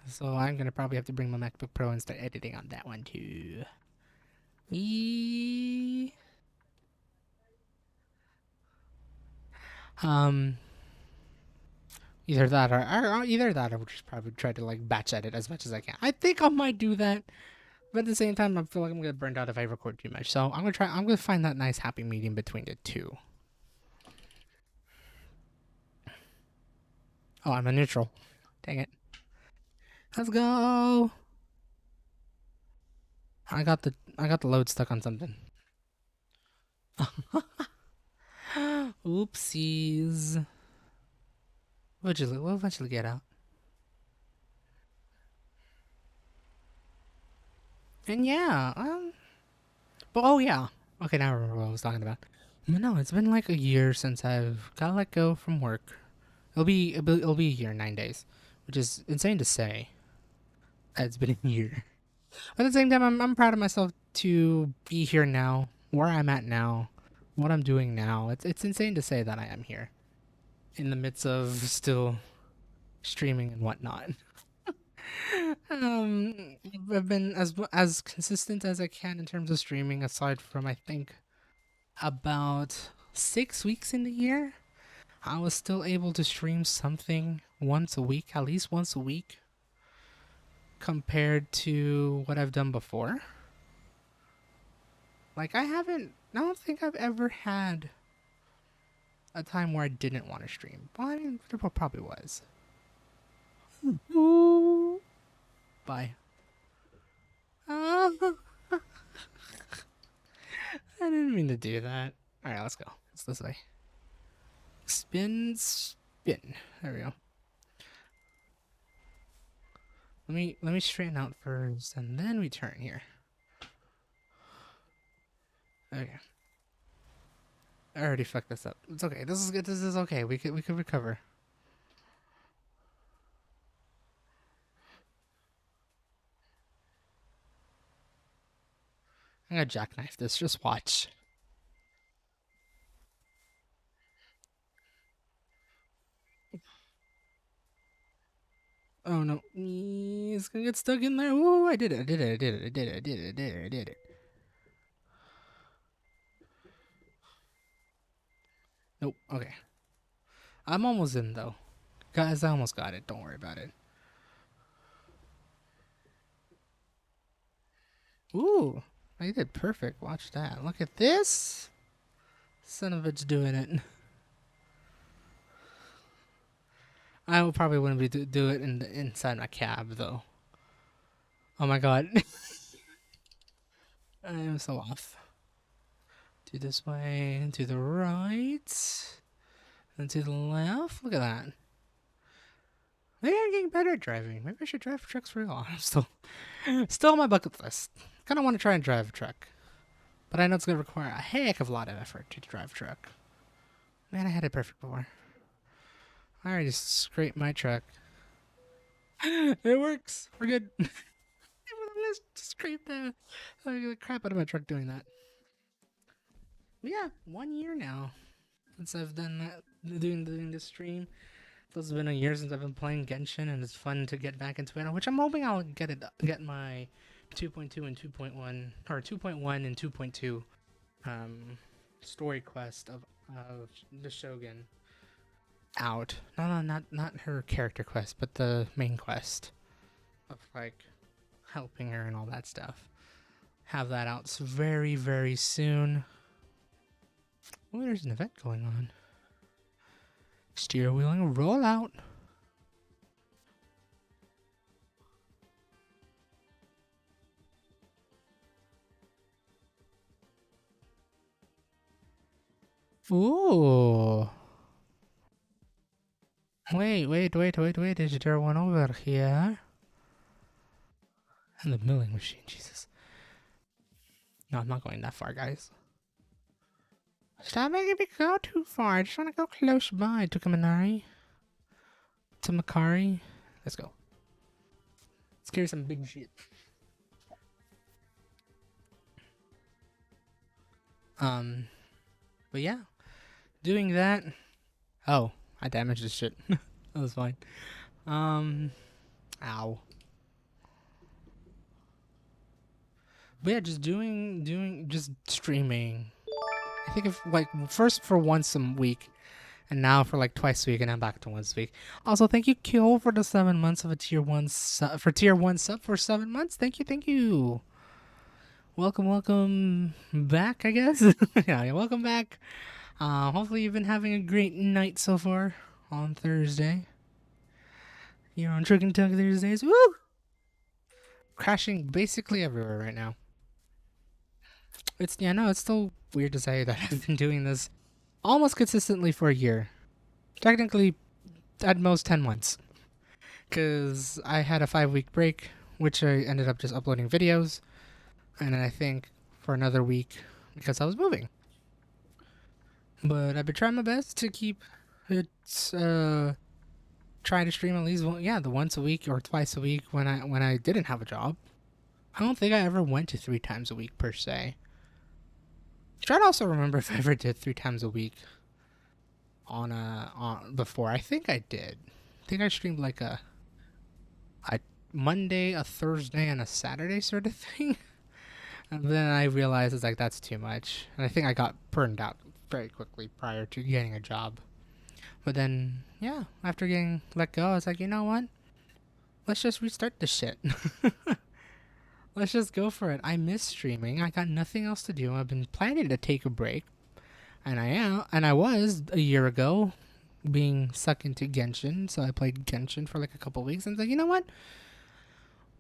[SPEAKER 1] So I'm gonna probably have to bring my MacBook Pro and start editing on that one too. Um, either that or we'll just probably try to like batch edit as much as I can. I think I might do that, but at the same time, I feel like I'm gonna burn out if I record too much. So I'm gonna find that nice happy medium between the two. Oh, I'm a neutral. Dang it. Let's go. I got the load stuck on something. Oopsies. We'll eventually get out. And yeah, but oh yeah. Okay, now I remember what I was talking about. But no, it's been like a year since I've got let go from work. It'll be a year, 9 days, which is insane to say. It's been a year. But at the same time, I'm proud of myself to be here now, where I'm at now, what I'm doing now. It's insane to say that I am here, in the midst of still streaming and whatnot. I've been as consistent as I can in terms of streaming, aside from I think about 6 weeks in the year. I was still able to stream something once a week, at least once a week, compared to what I've done before. Like I don't think I've ever had a time where I didn't want to stream. Well, I mean, there probably was. Ooh. Bye. I didn't mean to do that. All right, let's go. It's this way. Spin, spin. There we go. Let me straighten out first, and then we turn here. Okay. I already fucked this up. It's okay. This is good. This is okay. We could recover. I'm gonna jackknife this. Just watch. Oh no. It's gonna get stuck in there. Ooh, I did it. I did it. I did it. I did it. I did it. I did it. I did it. Nope. Okay. I'm almost in though. Guys, I almost got it. Don't worry about it. Ooh. I did perfect. Watch that. Look at this. Son of a bitch doing it. I will probably wouldn't be do it inside my cab though. Oh my god. I am so off. Do this way, to the right, and to the left. Look at that. Maybe I'm getting better at driving. Maybe I should drive trucks for real. I'm still on my bucket list. Kind of want to try and drive a truck, but I know it's gonna require a heck of a lot of effort to drive a truck. Man, I had it perfect before. I already scraped my truck. It works. We're good. Let's scrape the crap out of my truck doing that. But yeah, 1 year now since I've done that, doing this stream. It's been a year since I've been playing Genshin, and it's fun to get back into it. Which I'm hoping I'll get my 2.2 and 2.1, or 2.1 and 2.2 story quest of the Shogun out. No, not her character quest, but the main quest of like helping her and all that stuff. Have that out very, very soon. Oh, there's an event going on. Steer wheeling roll out. Ooh. Wait. Is there one over here? And the milling machine, Jesus. No, I'm not going that far, guys. Stop making me go too far. I just want to go close by to Kaminari. To Makari. Let's go. Let's carry some big shit. But yeah. Doing that. Oh, I damaged this shit. That was fine. Ow. But yeah, just just streaming. I think if like first for once a week, and now for like twice a week, and I'm back to once a week. Also, thank you, Kill, for the 7 months of a tier 1 sub for 7 months. Thank you. Welcome back, I guess. Yeah, welcome back. Hopefully you've been having a great night so far on Thursday. You're on Trick and Tug Thursdays. Woo! Crashing basically everywhere right now. It's still weird to say that I've been doing this almost consistently for a year. Technically, at most 10 months. Because I had a 5-week break, which I ended up just uploading videos. And then I think for another week because I was moving. But I've been trying my best to keep it, try to stream at least the once a week or twice a week when I didn't have a job. I don't think I ever went to 3 times a week per se. Try to also remember if I ever did 3 times a week on before. I think I did. I think I streamed like a Monday, a Thursday, and a Saturday sort of thing. And then I realized it's like that's too much. And I think I got burned out very quickly prior to getting a job. But then, yeah, after getting let go, I was like, you know what? Let's just restart this shit. Let's just go for it. I miss streaming. I got nothing else to do. I've been planning to take a break. And I was a year ago being sucked into Genshin. So I played Genshin for like a couple weeks and was like, you know what?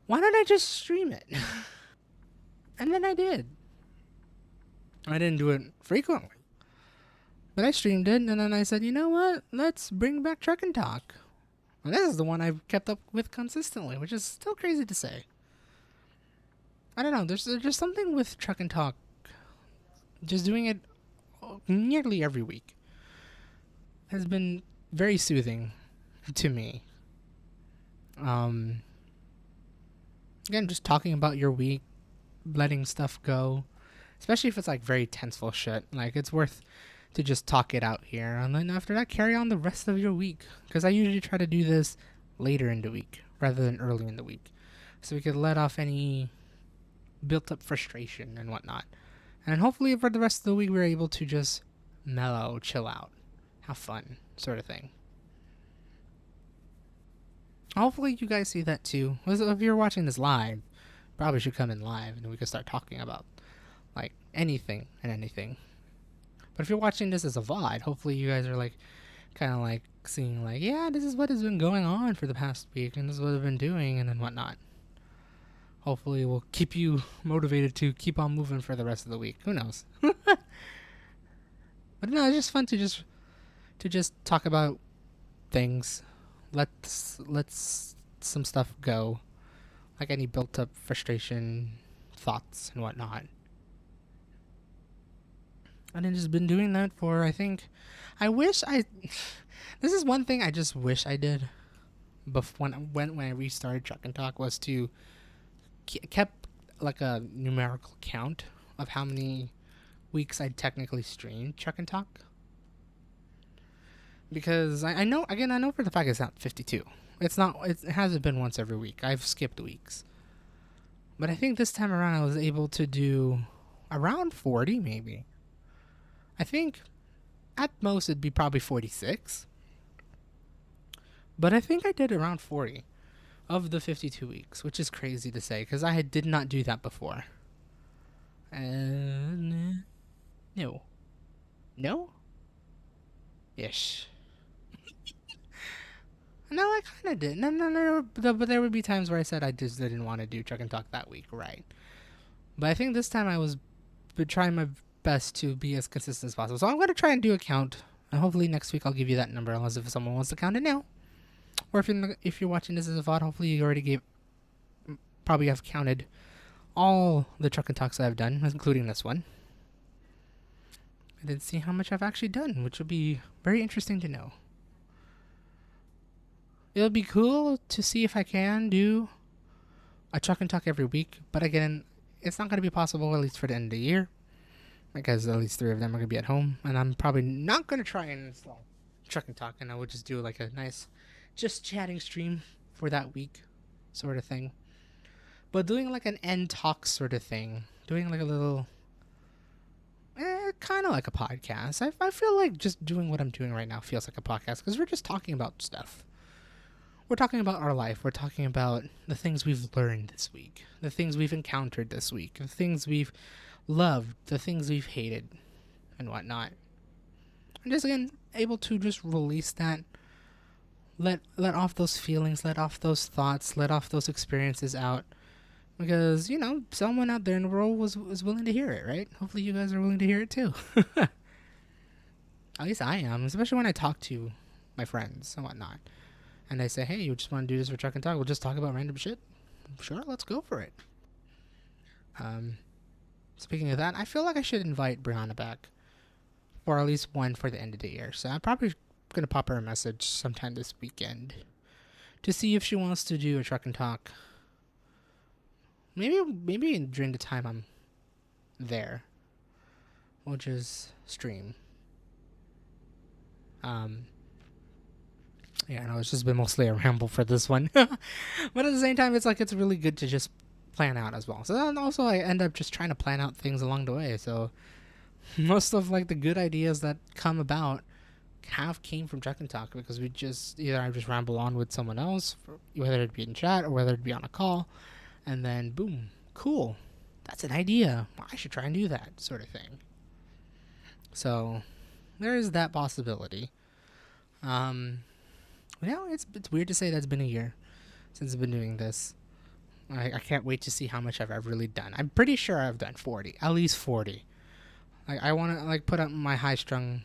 [SPEAKER 1] Why don't I just stream it? And then I did. I didn't do it frequently. But I streamed it, and then I said, you know what? Let's bring back Truck and Talk. And this is the one I've kept up with consistently, which is still crazy to say. I don't know. There's just something with Truck and Talk. Just doing it nearly every week has been very soothing to me. Again, just talking about your week, letting stuff go, especially if it's like very tenseful shit. Like, it's worth to just talk it out here, and then after that, carry on the rest of your week. Because I usually try to do this later in the week rather than early in the week, so we could let off any built-up frustration and whatnot. And hopefully, for the rest of the week, we're able to just mellow, chill out, have fun, sort of thing. Hopefully, you guys see that too. If you're watching this live, probably should come in live, and we could start talking about like anything and anything. But if you're watching this as a VOD, hopefully you guys are like, kind of like seeing like, yeah, this is what has been going on for the past week, and this is what I've been doing, and then whatnot. Hopefully, it will keep you motivated to keep on moving for the rest of the week. Who knows? But no, it's just fun to just talk about things. Let's some stuff go, like any built up frustration, thoughts, and whatnot. And I've just been doing that for, I think, this is one thing I just wish I did when I restarted Truck and Talk, was to kept like a numerical count of how many weeks I technically streamed Truck and Talk. Because I know for the fact it's not 52. It hasn't been once every week. I've skipped weeks. But I think this time around I was able to do around 40 maybe. I think at most it'd be probably 46. But I think I did around 40 of the 52 weeks, which is crazy to say because I did not do that before. No. No? Ish. No, I kind of did. No. But there would be times where I said I just didn't want to do Truck and Talk that week, right? But I think this time I was trying my best to be as consistent as possible. So I'm going to try and do a count. And hopefully next week I'll give you that number, unless if someone wants to count it now. Or if you're watching this as a VOD, hopefully you already probably have counted all the Truck and Talks I've done, including this one. And then see how much I've actually done, which will be very interesting to know. It'll be cool to see if I can do a Truck and Talk every week, but again, it's not going to be possible, at least for the end of the year, because at least 3 of them are going to be at home, and I'm probably not going to try and install Truck and Talk, and I would just do like a nice just chatting stream for that week sort of thing. But doing like an end talk sort of thing, doing like a little kind of like a podcast. I feel like just doing what I'm doing right now feels like a podcast because we're just talking about stuff. We're talking about our life. We're talking about the things we've learned this week, the things we've encountered this week, the things we've loved, the things we've hated, and whatnot. I'm just, again, able to just release that, let off those feelings, let off those thoughts, let off those experiences out. Because, someone out there in the world was willing to hear it, right? Hopefully you guys are willing to hear it too. At least I am, especially when I talk to my friends and whatnot. And they say, hey, you just want to do this for Truck and Talk? We'll just talk about random shit. Sure, let's go for it. Speaking of that, I feel like I should invite Brianna back. Or at least one for the end of the year. So I'm probably going to pop her a message sometime this weekend to see if she wants to do a Truck and Talk. Maybe during the time I'm there. We'll just stream. Yeah, I know it's just been mostly a ramble for this one. But at the same time, it's really good to just plan out as well. So then also I end up just trying to plan out things along the way. So most of the good ideas that come about came from Truck and Talk because I just ramble on with someone else, whether it be in chat or whether it be on a call, and then boom, cool, that's an idea. I should try and do that sort of thing. So there is that possibility. It's weird to say that's been a year since I've been doing this. I can't wait to see how much I've really done. I'm pretty sure I've done 40, at least 40. I want to put up my high strung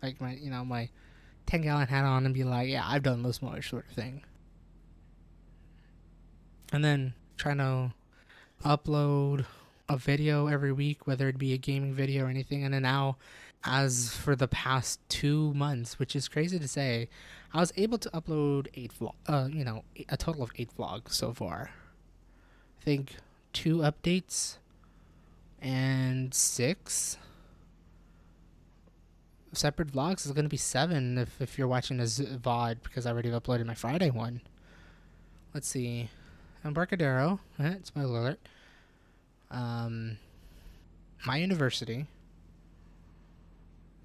[SPEAKER 1] like my 10-gallon hat on and be like, yeah, I've done this much sort of thing. And then trying to upload a video every week, whether it be a gaming video or anything. And then now, as for the past 2 months, which is crazy to say, I was able to upload a total of 8 vlogs so far. I think 2 updates and 6 separate vlogs. Is going to be 7 if you're watching this VOD, because I already uploaded my Friday one. Let's see. Embarcadero. Spoiler alert. My university.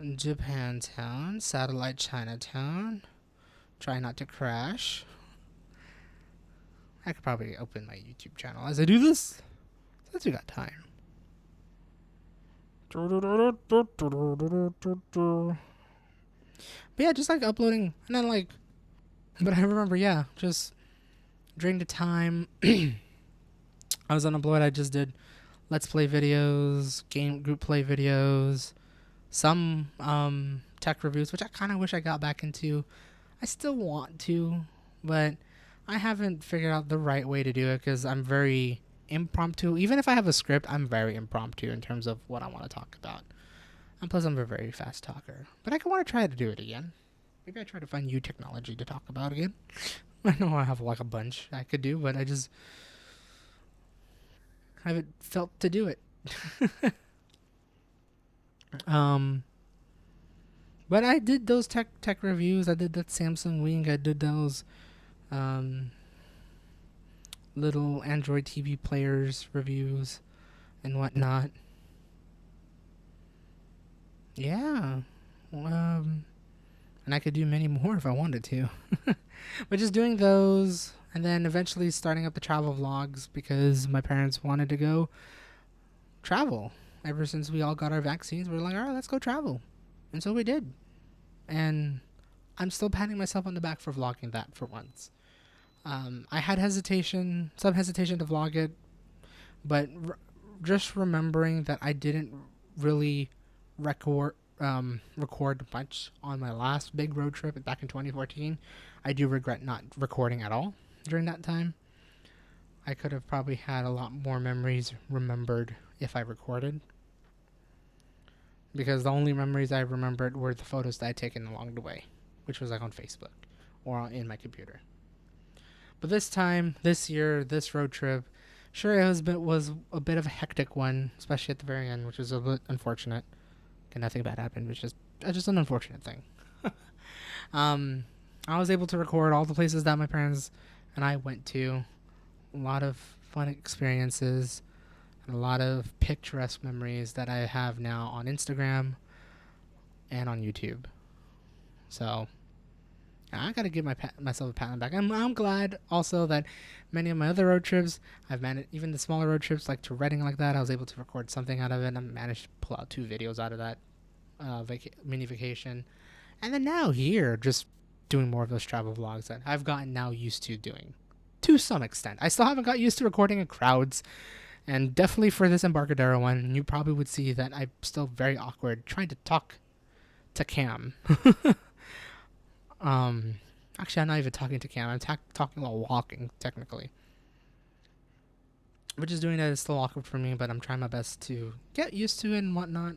[SPEAKER 1] Japantown. Satellite Chinatown. Try not to crash. I could probably open my YouTube channel as I do this, since we got time. But yeah, just like uploading, and then like, but I remember, yeah, just during the time I was unemployed, I just did let's play videos, game group play videos, some tech reviews, which I kind of wish I got back into. I still want to, but I haven't figured out the right way to do it because I'm very impromptu. Even if I have a script, I'm very impromptu in terms of what I want to talk about. And plus, I'm a very fast talker. But I want to try to do it again. Maybe I try to find new technology to talk about again. I know I have like a bunch I could do, but I just haven't felt to do it. But I did those tech reviews. I did that Samsung Wing. I did those little Android TV players reviews and whatnot. Yeah. And I could do many more if I wanted to. But just doing those, and then eventually starting up the travel vlogs because my parents wanted to go travel. Ever since we all got our vaccines, we were like, all right, let's go travel. And so we did. And I'm still patting myself on the back for vlogging that for once. I had some hesitation to vlog it, but just remembering that I didn't really record much on my last big road trip back in 2014. I do regret not recording at all during that time. I could have probably had a lot more memories remembered if I recorded, because the only memories I remembered were the photos that I'd taken along the way, which was like on Facebook or in my computer. But this time, this year, this road trip, sure, it was a bit of a hectic one, especially at the very end, which was a bit unfortunate. And nothing bad happened. It was just an unfortunate thing. I was able to record all the places that my parents and I went to. A lot of fun experiences and a lot of picturesque memories that I have now on Instagram and on YouTube. So I gotta give myself a pat on the back. I'm glad also that many of my other road trips, I've managed, even the smaller road trips like to Reading like that, I was able to record something out of it. I managed to pull out 2 videos out of that mini vacation. And then now here, just doing more of those travel vlogs that I've gotten now used to doing to some extent. I still haven't got used to recording in crowds. And definitely for this Embarcadero one, you probably would see that I'm still very awkward trying to talk to cam. Actually, I'm not even talking to cam. I'm talking while walking, technically. But just doing that is still awkward for me, but I'm trying my best to get used to it and whatnot.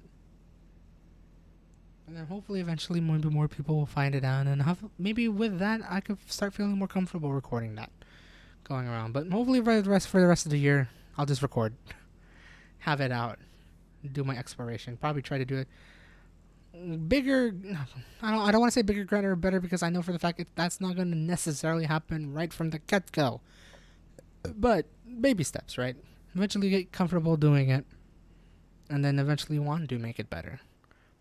[SPEAKER 1] And then hopefully eventually maybe more people will find it out, and maybe with that I could start feeling more comfortable recording that going around. But hopefully for the rest of the year, I'll just record, have it out, do my exploration. Probably try to do it bigger. I don't want to say bigger, grander, or better, because I know for the fact that's not going to necessarily happen right from the get-go. But baby steps, right? Eventually get comfortable doing it, and then eventually want to make it better.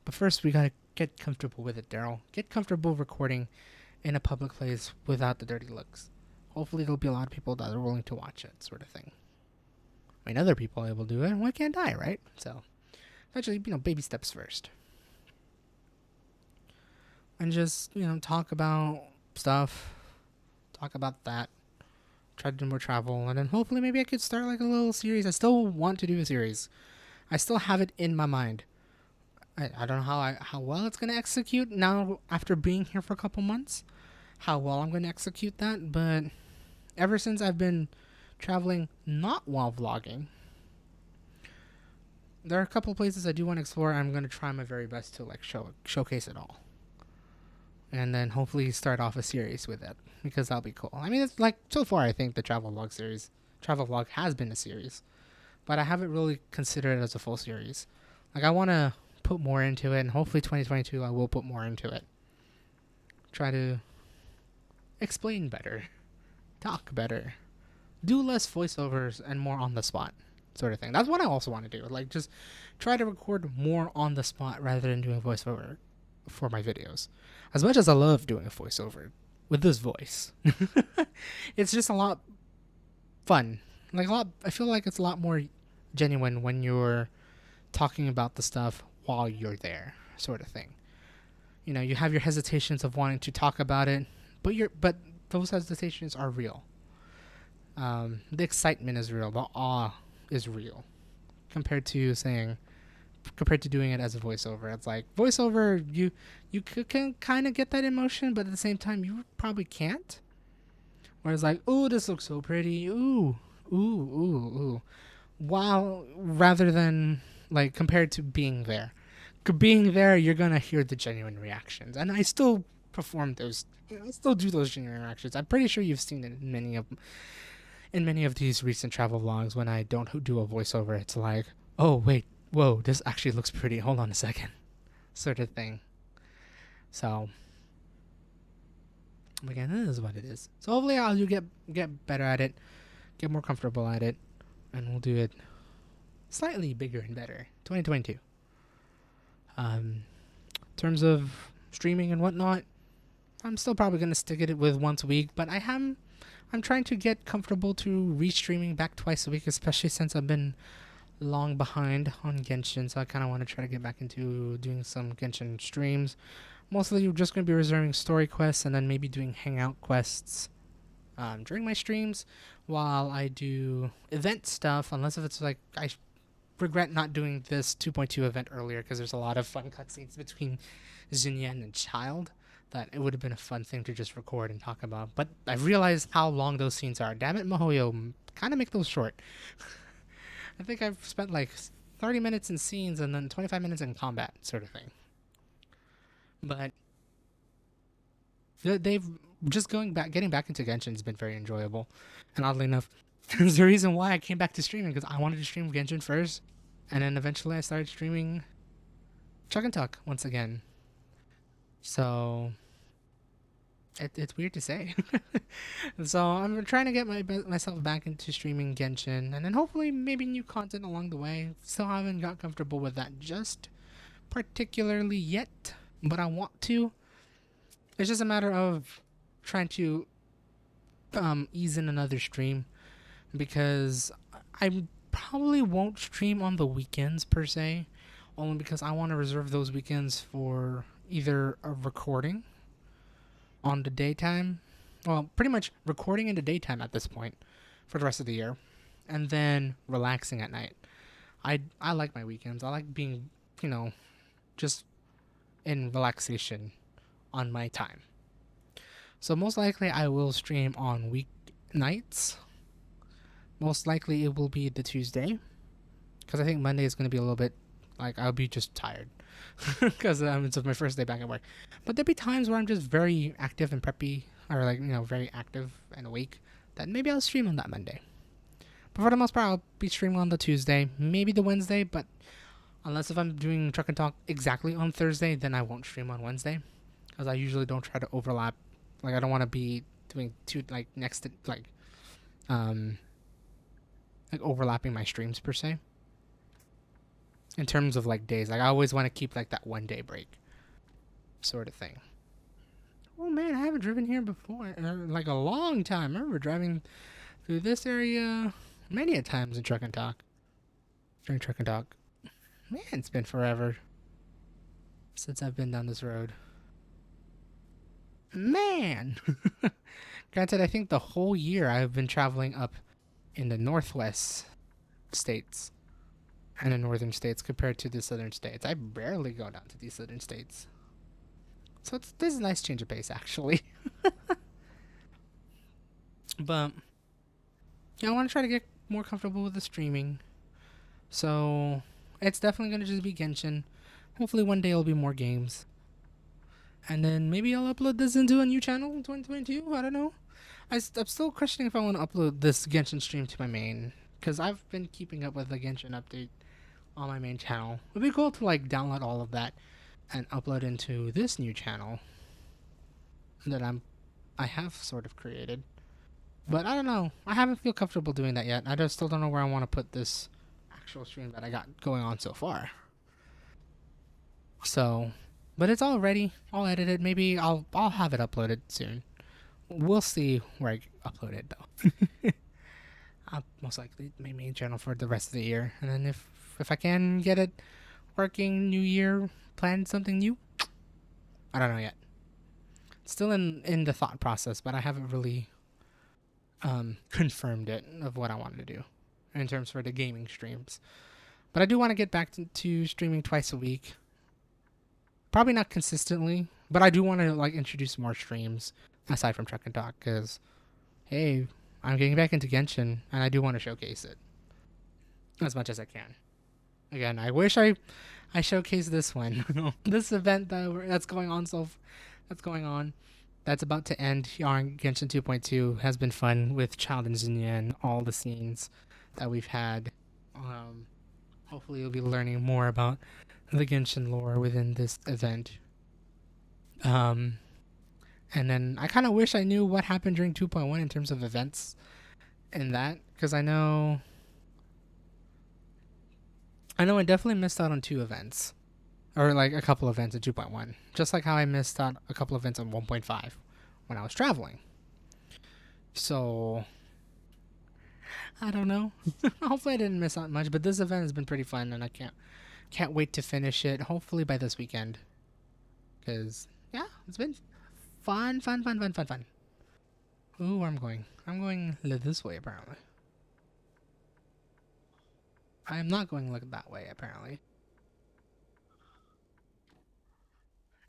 [SPEAKER 1] But first, we gotta get comfortable with it, Daryl. Get comfortable recording in a public place without the dirty looks. Hopefully, there'll be a lot of people that are willing to watch it, sort of thing. I mean, other people are able to do it, and why can't I, right? So, eventually, baby steps first. And just, talk about stuff. Talk about that. Try to do more travel. And then hopefully maybe I could start like a little series. I still want to do a series. I still have it in my mind. I don't know how well it's gonna execute now after being here for a couple months. How well I'm gonna execute that, but ever since I've been traveling not while vlogging, there are a couple places I do want to explore. I'm gonna try my very best to like showcase it all, and then hopefully start off a series with it because that'll be cool. I mean, it's like so far I think the travel vlog has been a series, but I haven't really considered it as a full series. Like I want to put more into it, and hopefully 2022 I will put more into it. Try to explain better, talk better, do less voiceovers and more on the spot sort of thing. That's what I also want to do. Like just try to record more on the spot rather than doing voiceover for my videos. As much as I love doing a voiceover with this voice, it's just a lot fun. Like a lot, I feel like it's a lot more genuine when you're talking about the stuff while you're there, sort of thing. You know, you have your hesitations of wanting to talk about it, but those hesitations are real. The excitement is real. The awe is real compared to doing it as a voiceover. It's like voiceover, can kind of get that emotion, but at the same time, you probably can't. Whereas like, oh, this looks so pretty. Ooh, ooh, ooh, ooh. Wow, rather than like compared to being there. Being there, you're gonna hear the genuine reactions, and I still perform those. I still do those genuine reactions. I'm pretty sure you've seen it in many of these recent travel vlogs when I don't do a voiceover. It's like, oh wait, whoa, this actually looks pretty. Hold on a second, sort of thing. So, again, this is what it is. So hopefully I'll get better at it, get more comfortable at it, and we'll do it slightly bigger and better. 2022. In terms of streaming and whatnot, I'm still probably gonna stick it with once a week, but I'm trying to get comfortable to restreaming back twice a week, especially since I've been long behind on Genshin, so I kind of want to try to get back into doing some Genshin streams. Mostly just going to be reserving story quests and then maybe doing hangout quests during my streams while I do event stuff, unless if it's like I regret not doing this 2.2 event earlier because there's a lot of fun cutscenes between Xinyan and Child that it would have been a fun thing to just record and talk about. But I've realized how long those scenes are. Damn it, Mihoyo, kind of make those short. I think I've spent like 30 minutes in scenes and then 25 minutes in combat, sort of thing. But they've just getting back into Genshin has been very enjoyable. And oddly enough, there's the reason why I came back to streaming, because I wanted to stream Genshin first, and then eventually I started streaming Chuck and Tuck once again. So it's weird to say. So I'm trying to get myself back into streaming Genshin, and then hopefully maybe new content along the way. Still haven't got comfortable with that just particularly yet, but I want to. It's just a matter of trying to ease in another stream, because I probably won't stream on the weekends per se, only because I want to reserve those weekends for either a recording on the daytime, well, pretty much recording in the daytime at this point for the rest of the year, and then relaxing at night. I like my weekends. I like being, just in relaxation on my time. So most likely I will stream on weeknights. Most likely it will be the Tuesday, because I think Monday is going to be a little bit like I'll be just tired because it's my first day back at work. But there'll be times where I'm just very active and preppy, or very active and awake, that maybe I'll stream on that Monday. But for the most part, I'll be streaming on the Tuesday, maybe the Wednesday, but unless if I'm doing Truck and Talk exactly on Thursday, then I won't stream on Wednesday, because I usually don't try to overlap. Like, I don't want to be doing two, next to, overlapping my streams per se. In terms of, days. I always want to keep, that 1 day break. Sort of thing. Oh, man, I haven't driven here before. A long time. I remember driving through this area many a times in Truck and Talk. During Truck and Talk. Man, it's been forever since I've been down this road. Man! Granted, I think the whole year I've been traveling up in the northwest states. in the northern states compared to the southern states. I barely go down to the southern states. So this is a nice change of pace, actually. But yeah, I want to try to get more comfortable with the streaming. So it's definitely going to just be Genshin. Hopefully one day it'll be more games. And then maybe I'll upload this into a new channel in 2022. I don't know. I'm still questioning if I want to upload this Genshin stream to my main. Because I've been keeping up with the Genshin update on my main channel. It'd be cool to like download all of that and upload into this new channel that I have sort of created. But I don't know. I haven't feel comfortable doing that yet. I just still don't know where I want to put this actual stream that I got going on so far. So, but it's all ready, all edited. Maybe I'll have it uploaded soon. We'll see where I upload it though. I'll most likely my main channel for the rest of the year, and then if I can get it working, new year, plan something new. I don't know yet. Still in the thought process, but I haven't really confirmed it of what I wanted to do in terms for the gaming streams. But I do want to get back to streaming twice a week. Probably not consistently, but I do want to like introduce more streams aside from Truck and Talk because, hey, I'm getting back into Genshin and I do want to showcase it as much as I can. Again, I wish I showcased this one, this event that's going on. That's about to end on Genshin 2.2 has been fun with Child and Zinnia and all the scenes that we've had. Hopefully you'll be learning more about the Genshin lore within this event. And then I kind of wish I knew what happened during 2.1 in terms of events in that, because I know I definitely missed out on 2 events. Or like a couple events in 2.1. Just like how I missed out a couple events on 1.5 when I was traveling. So I don't know. Hopefully I didn't miss out much, but this event has been pretty fun and I can't wait to finish it. Hopefully by this weekend. Cause yeah, it's been fun. Ooh, where I'm going? I'm going this way apparently. I am not going that way apparently.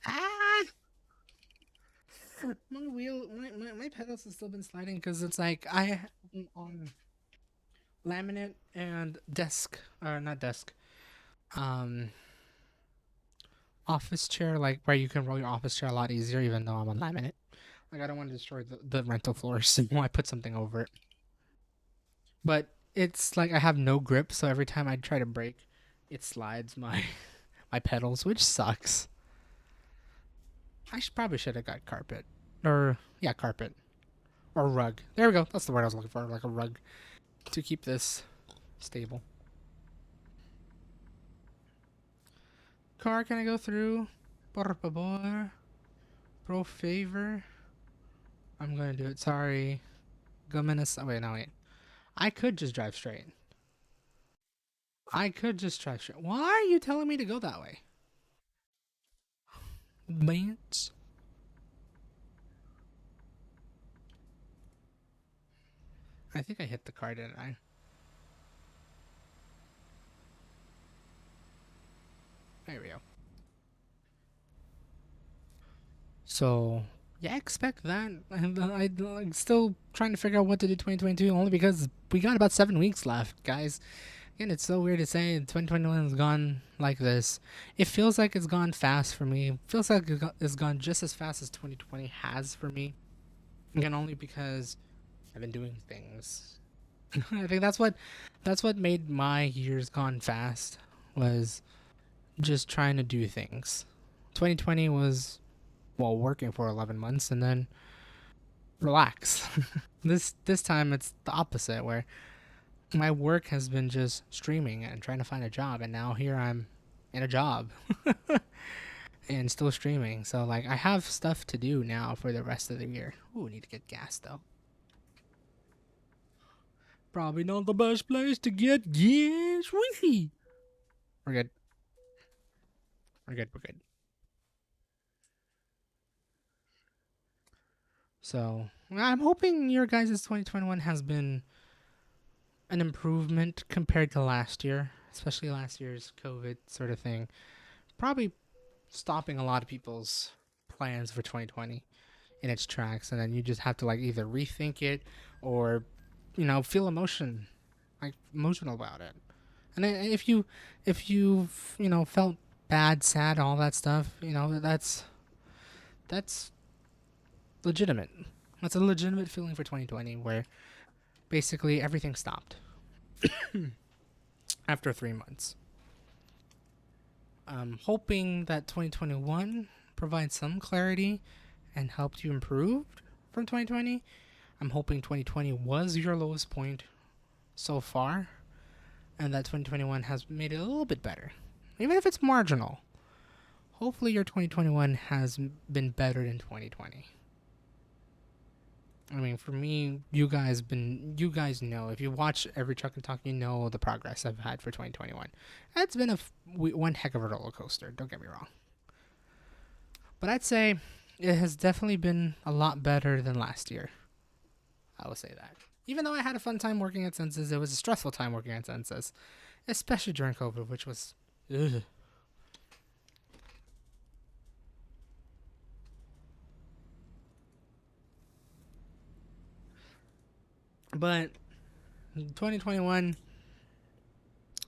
[SPEAKER 1] Ah! My pedals have still been sliding because it's like I on laminate and desk, or not desk, um, office chair, like where you can roll your office chair a lot easier, even though I'm on laminate. Like I don't want to destroy the rental floor, so I put something over it. But it's like I have no grip, so every time I try to brake, it slides my my pedals, which sucks. Probably should have got carpet, or yeah, carpet, or rug. There we go. That's the word I was looking for, like a rug, to keep this stable. Car, can I go through? Por favor. Pro favor. I'm gonna do it. Sorry. Go minutes. Oh, wait, no, wait. I could just drive straight. Why are you telling me to go that way? Mance. I think I hit the car, didn't I? There we go. So, yeah, expect that. I'm still trying to figure out what to do 2022, only because we got about 7 weeks left, guys. Again, it's so weird to say 2021 has gone like this. It feels like it's gone fast for me. It feels like it's gone just as fast as 2020 has for me. Again, only because I've been doing things. I think that's what made my years gone fast, was just trying to do things. 2020 was, well, working for 11 months and then relax. This time it's the opposite, where my work has been just streaming and trying to find a job, and now here I'm in a job and still streaming. So like I have stuff to do now for the rest of the year. Ooh, need to get gas though. Probably not the best place to get gas. We're good. We're good. So I'm hoping your guys' 2021 has been an improvement compared to last year. especially last year's COVID sort of thing, probably stopping a lot of people's plans for 2020 in its tracks, and then you just have to like either rethink it or feel emotional about it. And then if you've felt bad, sad, all that stuff, that's legitimate. That's a legitimate feeling for 2020 where basically everything stopped after 3 months. I'm hoping that 2021 provides some clarity and helped you improve from 2020. I'm hoping 2020 was your lowest point so far, and that 2021 has made it a little bit better, even if it's marginal. Hopefully, your 2021 has been better than 2020. I mean, for me, you guys know, if you watch every Truck and Talk, you know the progress I've had for 2021. It's been one heck of a roller coaster. Don't get me wrong, but I'd say it has definitely been a lot better than last year. I will say that. Even though I had a fun time working at Census, it was a stressful time working at Census, especially during COVID, which was, ugh. But 2021,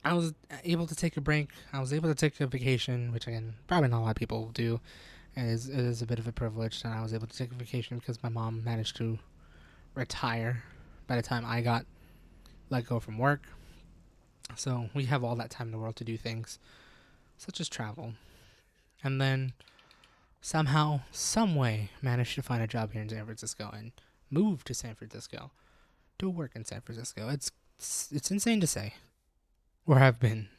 [SPEAKER 1] I was able to take a break. I was able to take a vacation, which again, probably not a lot of people do. It is a bit of a privilege that I was able to take a vacation because my mom managed to retire by the time I got let go from work. So we have all that time in the world to do things such as travel. And then somehow, some way, managed to find a job here in San Francisco and move to San Francisco to work in San Francisco. It's insane to say where I've been.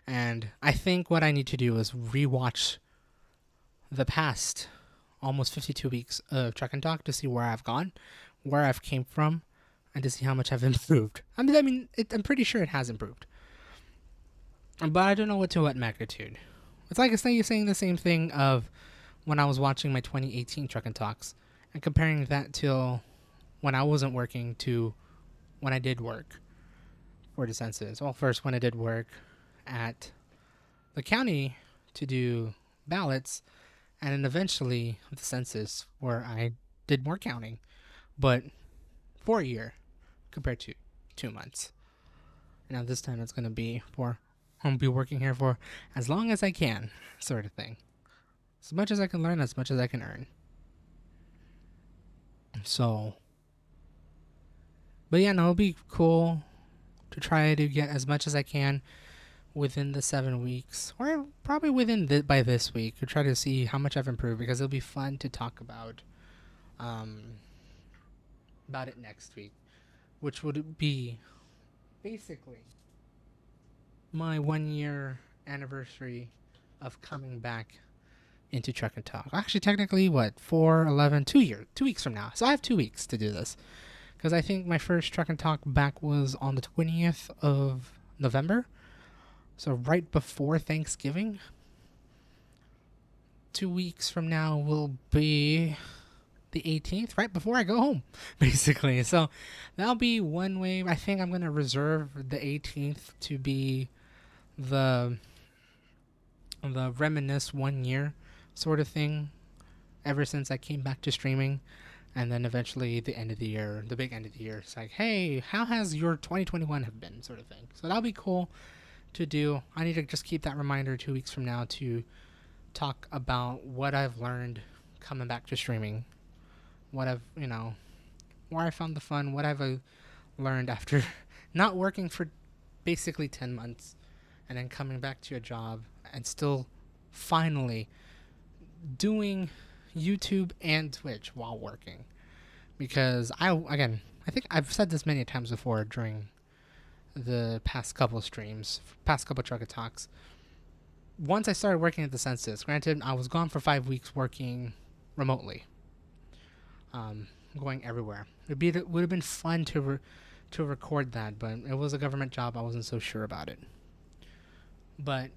[SPEAKER 1] And I think what I need to do is rewatch the past almost 52 weeks of Truck and Talk to see where I've gone, where I've came from, and to see how much I've improved. I'm pretty sure it has improved, but I don't know to what magnitude. It's like you're saying the same thing of when I was watching my 2018 Truck and Talks and comparing that to when I wasn't working to when I did work for the census. Well, first, when I did work at the county to do ballots, and then eventually the census where I did more counting, but for a year compared to 2 months. Now this time it's gonna be for I'll be working here for as long as I can, sort of thing. As much as I can learn, as much as I can earn. So, but yeah, no, it'll be cool to try to get as much as I can within the 7 weeks, or probably by this week, to try to see how much I've improved, because it'll be fun to talk um, about it next week, which would be basically my 1 year anniversary of coming back into Truck and Talk. Actually, technically, what, 4, 11, 2 years, 2 weeks from now. So I have 2 weeks to do this. Because I think my first Truck and Talk back was on the 20th of November. So right before Thanksgiving. 2 weeks from now will be the 18th, right before I go home, basically. So that'll be one way. I think I'm going to reserve the 18th to be the reminisce 1 year sort of thing ever since I came back to streaming. And then eventually the end of the year, the big end of the year, it's like, hey, how has your 2021 have been, sort of thing. So that'll be cool to do. I need to just keep that reminder 2 weeks from now to talk about what I've learned coming back to streaming. What I've, where I found the fun, what I've learned after not working for basically 10 months and then coming back to a job and still finally doing YouTube and Twitch while working. Because I think I've said this many times before during the past couple streams, past couple Trucker Talks. Once I started working at the census, granted, I was gone for 5 weeks working remotely, going everywhere. It would have been fun to record that, but it was a government job. I wasn't so sure about it. But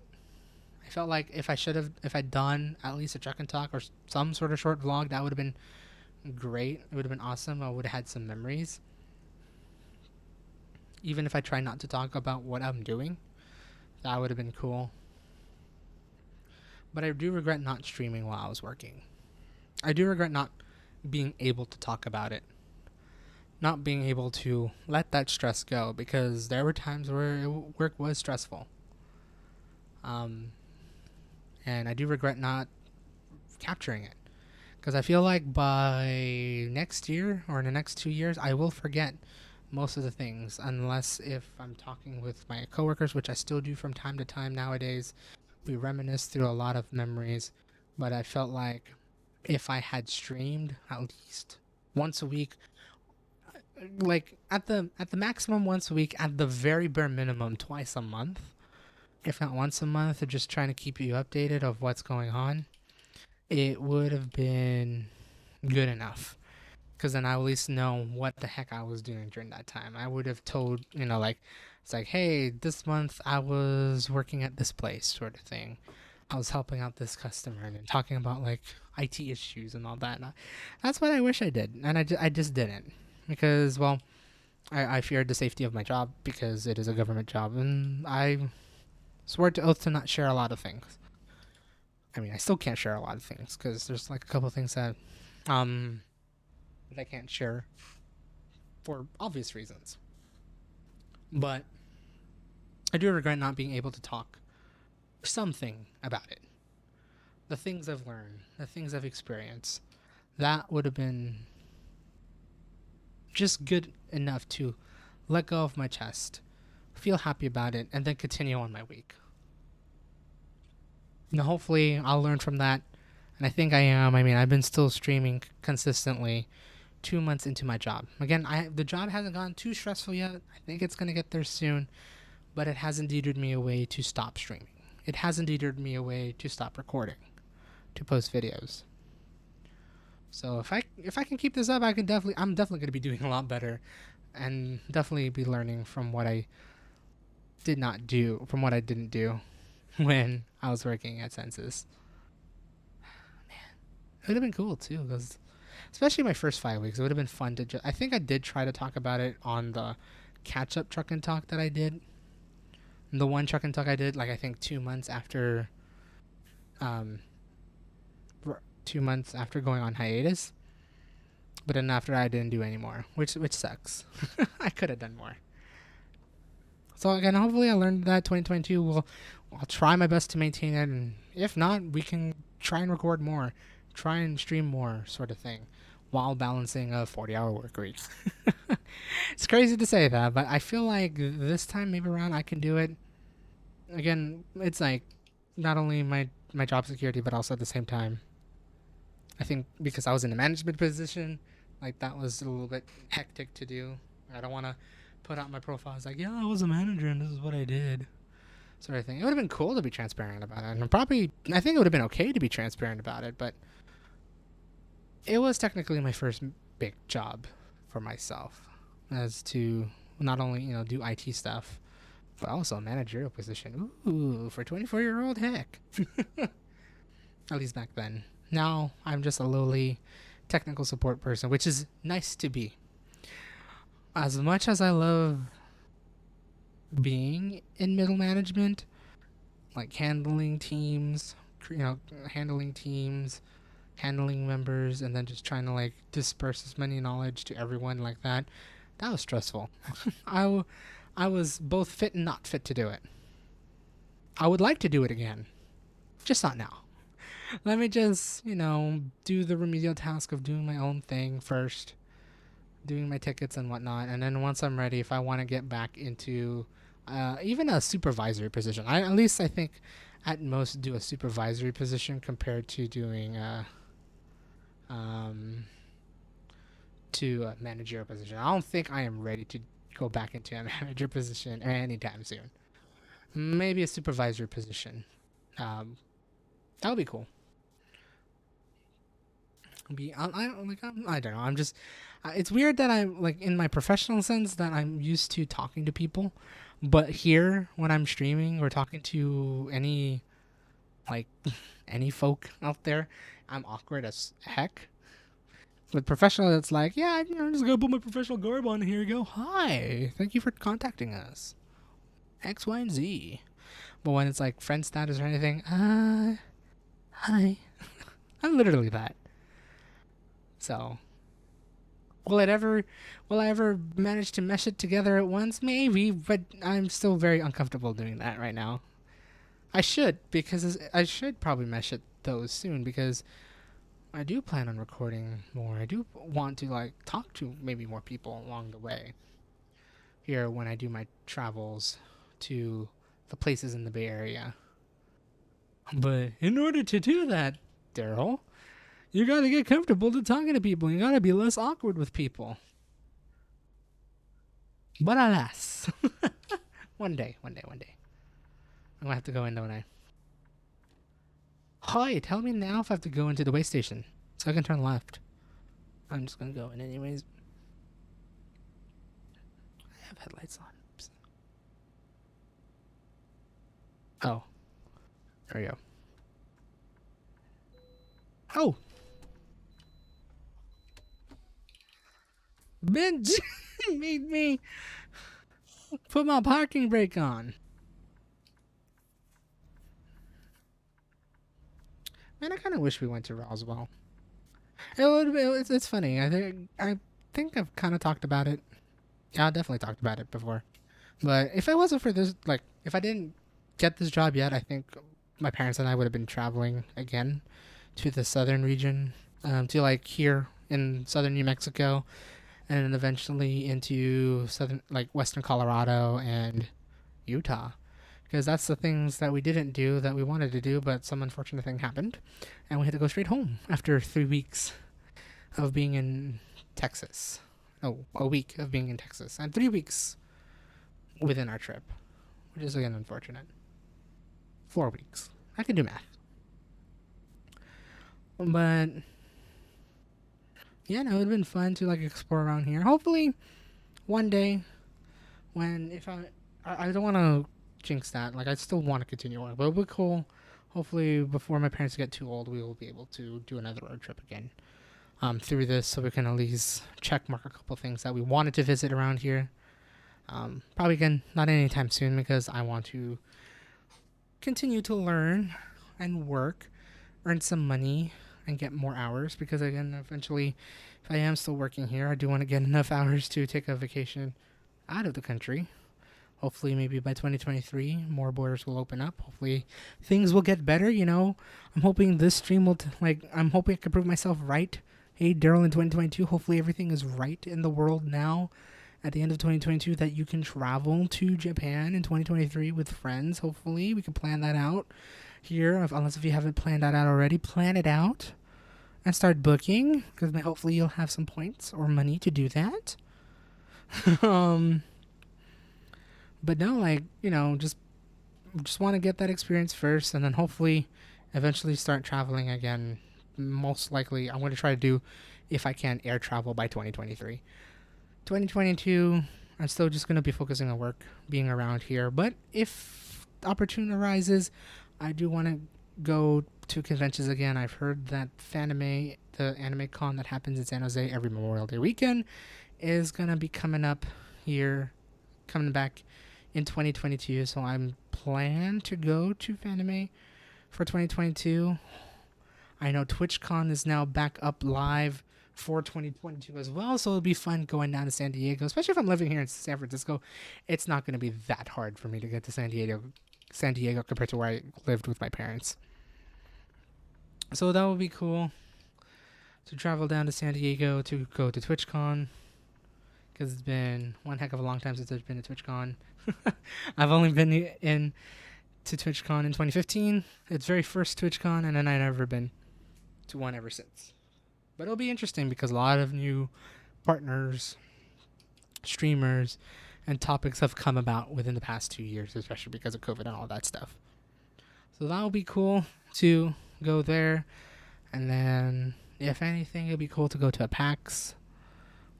[SPEAKER 1] I felt like if I'd done at least a Truck and Talk or some sort of short vlog, that would have been great. It would have been awesome. I would have had some memories. Even if I try not to talk about what I'm doing, That would have been cool. But I do regret not streaming while I was working. I do regret not being able to talk about it. Not being able to let that stress go, because there were times where work was stressful. Um, and I do regret not capturing it. Because I feel like by next year or in the next 2 years, I will forget most of the things, unless if I'm talking with my coworkers, which I still do from time to time nowadays. We reminisce through a lot of memories, but I felt like if I had streamed at least once a week, like at the maximum once a week, at the very bare minimum twice a month, if not once a month, just trying to keep you updated of what's going on, it would have been good enough. Because then I at least know what the heck I was doing during that time. I would have told, like, it's like, hey, this month I was working at this place, sort of thing. I was helping out this customer and talking about, like, IT issues and all that. And that's what I wish I did. And I just didn't. Because, well, I feared the safety of my job because it is a government job. And I swore to oath to not share a lot of things. I mean, I still can't share a lot of things because there's, like, a couple of things that I can't share for obvious reasons. But I do regret not being able to talk something about it. The things I've learned, the things I've experienced, that would have been just good enough to let go of my chest, feel happy about it, and then continue on my week. Now, hopefully, I'll learn from that. And I think I am. I mean, I've been still streaming consistently 2 months into my job. Again, the job hasn't gone too stressful yet. I think it's going to get there soon. But it hasn't deterred me away to stop streaming. It hasn't deterred me away to stop recording, to post videos. So if I can keep this up, I'm definitely going to be doing a lot better, and definitely be learning from what I didn't do when I was working at Census. Man, it would have been cool too, because especially my first 5 weeks, it would have been fun to. I think I did try to talk about it on the catch-up truck and talk that I did. The one truck and talk I did, like, I think 2 months after, 2 months after going on hiatus. But then after I didn't do any more, which sucks. I could have done more. So again, hopefully I learned that 2022 I'll try my best to maintain it, and if not, we can try and record more, try and stream more, sort of thing, while balancing a 40-hour work week. It's crazy to say that, but I feel like this time maybe around I can do it. Again, it's like not only my job security, but also at the same time, I think because I was in a management position, like, that was a little bit hectic to do. I don't want to put out my profile as like, yeah, I was a manager and this is what I did, sort of thing. It would have been cool to be transparent about it, and I think it would have been okay to be transparent about it, but it was technically my first big job for myself, as to not only, do IT stuff, but also a managerial position. Ooh, for 24-year-old, heck. At least back then. Now I'm just a lowly technical support person, which is nice to be. As much as I love being in middle management, like handling teams, handling members, and then just trying to, like, disperse as many knowledge to everyone like that was stressful. I was both fit and not fit to do it. I would like to do it again, just not now. Let me just, do the remedial task of doing my own thing first, doing my tickets and whatnot, and then once I'm ready, if I want to get back into even a supervisory position, at least I think at most do a supervisory position compared to doing to a managerial position. I don't think I am ready to go back into a manager position anytime soon. Maybe a supervisory position. That would be cool. I don't know. I'm just. It's weird that I'm, like, in my professional sense, that I'm used to talking to people, but here when I'm streaming or talking to any, like, any folk out there, I'm awkward as heck. With professional, it's like, yeah, I'm just gonna put my professional garb on. And here you go. Hi, thank you for contacting us. X, Y, and Z. But when it's like friend status or anything, hi. I'm literally that. So, will it ever, will I ever manage to mesh it together at once? Maybe, but I'm still very uncomfortable doing that right now. I should, because I should probably mesh it those soon, because I do plan on recording more. I do want to like talk to maybe more people along the way here when I do my travels to the places in the Bay Area. But in order to do that, Daryl, you gotta get comfortable to talking to people. You gotta be less awkward with people. But alas, one day. I'm gonna have to go in, don't I? Hi, tell me now if I have to go into the way station so I can turn left. I'm just gonna go in anyways. I have headlights on. Oops. Oh, there we go. Oh, Benj made me put my parking brake on. Man, I kind of wish we went to Roswell. It's funny. I think I've kind of talked about it. Yeah, I definitely talked about it before. But if it wasn't for this, like, if I didn't get this job yet, I think my parents and I would have been traveling again to the southern region, to like here in southern New Mexico, and then eventually into southern, like western Colorado and Utah. Because that's the things that we didn't do that we wanted to do, but some unfortunate thing happened, and we had to go straight home after 3 weeks of being in Texas. Oh, a week of being in Texas, and 3 weeks within our trip, which is again unfortunate. 4 weeks. I can do math. But yeah, no, it'd been fun to like explore around here. Hopefully, one day, when if I don't want to jinx that. Like I still want to continue on, but it'll be cool. Hopefully, before my parents get too old, we will be able to do another road trip again. Through this, so we can at least check mark a couple things that we wanted to visit around here. Probably again, not anytime soon because I want to continue to learn and work, earn some money, and get more hours. Because again, eventually, if I am still working here, I do want to get enough hours to take a vacation out of the country. Hopefully, maybe by 2023, more borders will open up. Hopefully, things will get better. You know, I'm hoping this stream will I'm hoping I can prove myself right. Hey, Daryl, in 2022, hopefully everything is right in the world now. At the end of 2022, that you can travel to Japan in 2023 with friends. Hopefully, we can plan that out here. Unless if you haven't planned that out already, plan it out and start booking because hopefully you'll have some points or money to do that. But no, like, you know, just want to get that experience first, and then hopefully, eventually start traveling again. Most likely, I'm going to try to do, if I can, air travel by 2023. 2022, I'm still just going to be focusing on work, being around here. But if the opportunity arises, I do want to go to conventions again. I've heard that Fanime, the anime con that happens in San Jose every Memorial Day weekend, is going to be coming up here, coming back in 2022, so I'm plan to go to Fanime for 2022. I know TwitchCon is now back up live for 2022 as well, so it'll be fun going down to San Diego, especially if I'm living here in San Francisco. It's not going to be that hard for me to get to San Diego compared to where I lived with my parents. So that would be cool to travel down to San Diego to go to TwitchCon, because it's been one heck of a long time since there's been a TwitchCon. I've only been in to TwitchCon in 2015. Its very first TwitchCon, and then I've never been to one ever since. But it'll be interesting because a lot of new partners, streamers, and topics have come about within the past 2 years, especially because of COVID and all that stuff. So that'll be cool to go there. And then, if anything, it'll be cool to go to a PAX.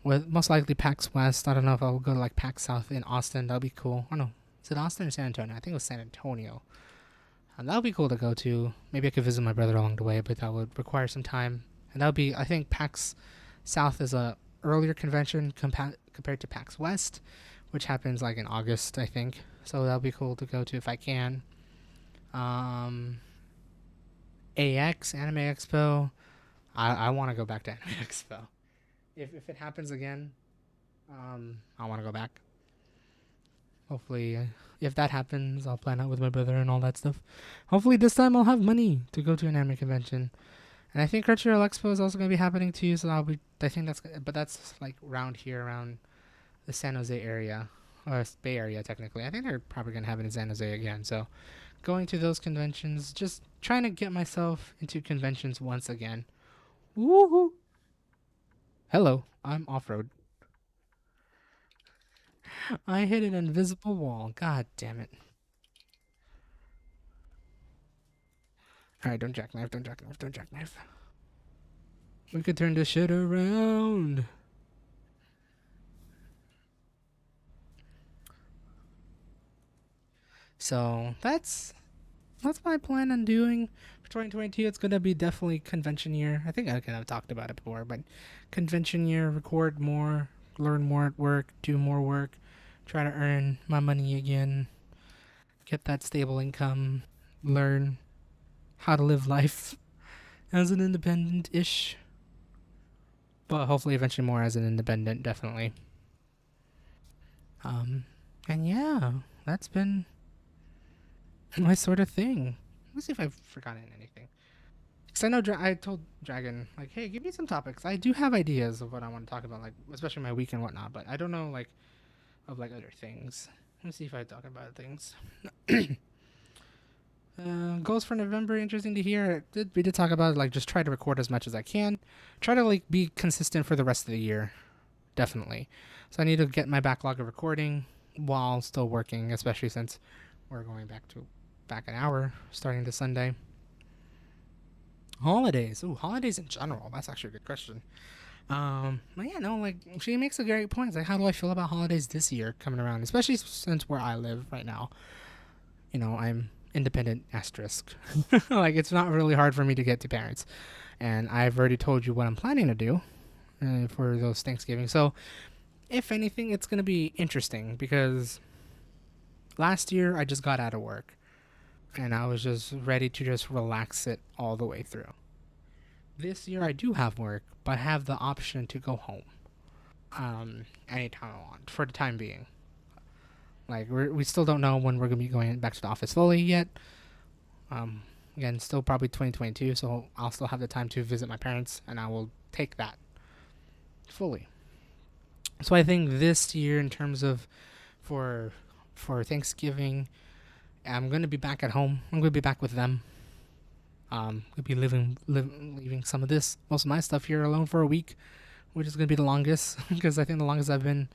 [SPEAKER 1] With most likely PAX West. I don't know if I'll go to like PAX South in Austin. That'll be cool. I don't know. Is it Austin or San Antonio? I think it was San Antonio. And that'll be cool to go to. Maybe I could visit my brother along the way, but that would require some time. And that'll be, I think PAX South is a earlier convention compared to PAX West, which happens like in August, I think. So that'll be cool to go to if I can. Um, AX Anime Expo. I want to go back to Anime Expo. If it happens again, I want to go back. Hopefully, if that happens, I'll plan out with my brother and all that stuff. Hopefully, this time I'll have money to go to an anime convention. And I think Crunchyroll Expo is also going to be happening too. So I'll be. I think but that's like around here, around the San Jose area, or Bay Area technically. I think they're probably going to have it in San Jose again. So going to those conventions, just trying to get myself into conventions once again. Woohoo! Hello, I'm off road. I hit an invisible wall. God damn it. Alright, don't jackknife, don't jackknife, don't jackknife. We could turn this shit around. So that's my plan on doing for 2022. It's gonna be definitely convention year. I think I kind of talked about it before, but convention year, record more, learn more at work, do more work, try to earn my money again, get that stable income, learn how to live life as an independent ish. But hopefully eventually more as an independent, definitely. Um and yeah, that's been my sort of thing. Let's see if I've forgotten anything. Because I know I told Dragon, like, hey, give me some topics. I do have ideas of what I want to talk about, like, especially my week and whatnot, but I don't know, like, of, like, other things. Let's see if I talk about things. Goals for November, interesting to hear. We did talk about, like, just try to record as much as I can. Try to, like, be consistent for the rest of the year. Definitely. So I need to get my backlog of recording while still working, especially since we're going back an hour starting this Sunday. Holidays. Ooh, holidays in general. That's actually a good question. But yeah, no, like she makes a great point. It's like, how do I feel about holidays this year coming around, especially since where I live right now? You know, I'm independent asterisk. Like it's not really hard for me to get to parents, and I've already told you what I'm planning to do for those Thanksgiving. So if anything, it's gonna be interesting because last year I just got out of work and I was just ready to just relax it all the way through. This year I do have work, but I have the option to go home anytime I want for the time being. Like we still don't know when we're gonna be going back to the office fully yet. Um, Again, still probably 2022, so I'll still have the time to visit my parents, and I will take that fully. So I think this year, in terms of for for Thanksgiving, I'm gonna be back at home. I'm gonna be back with them. Gonna be leaving some of most of my stuff here alone for a week, which is gonna be the longest because I think the longest I've been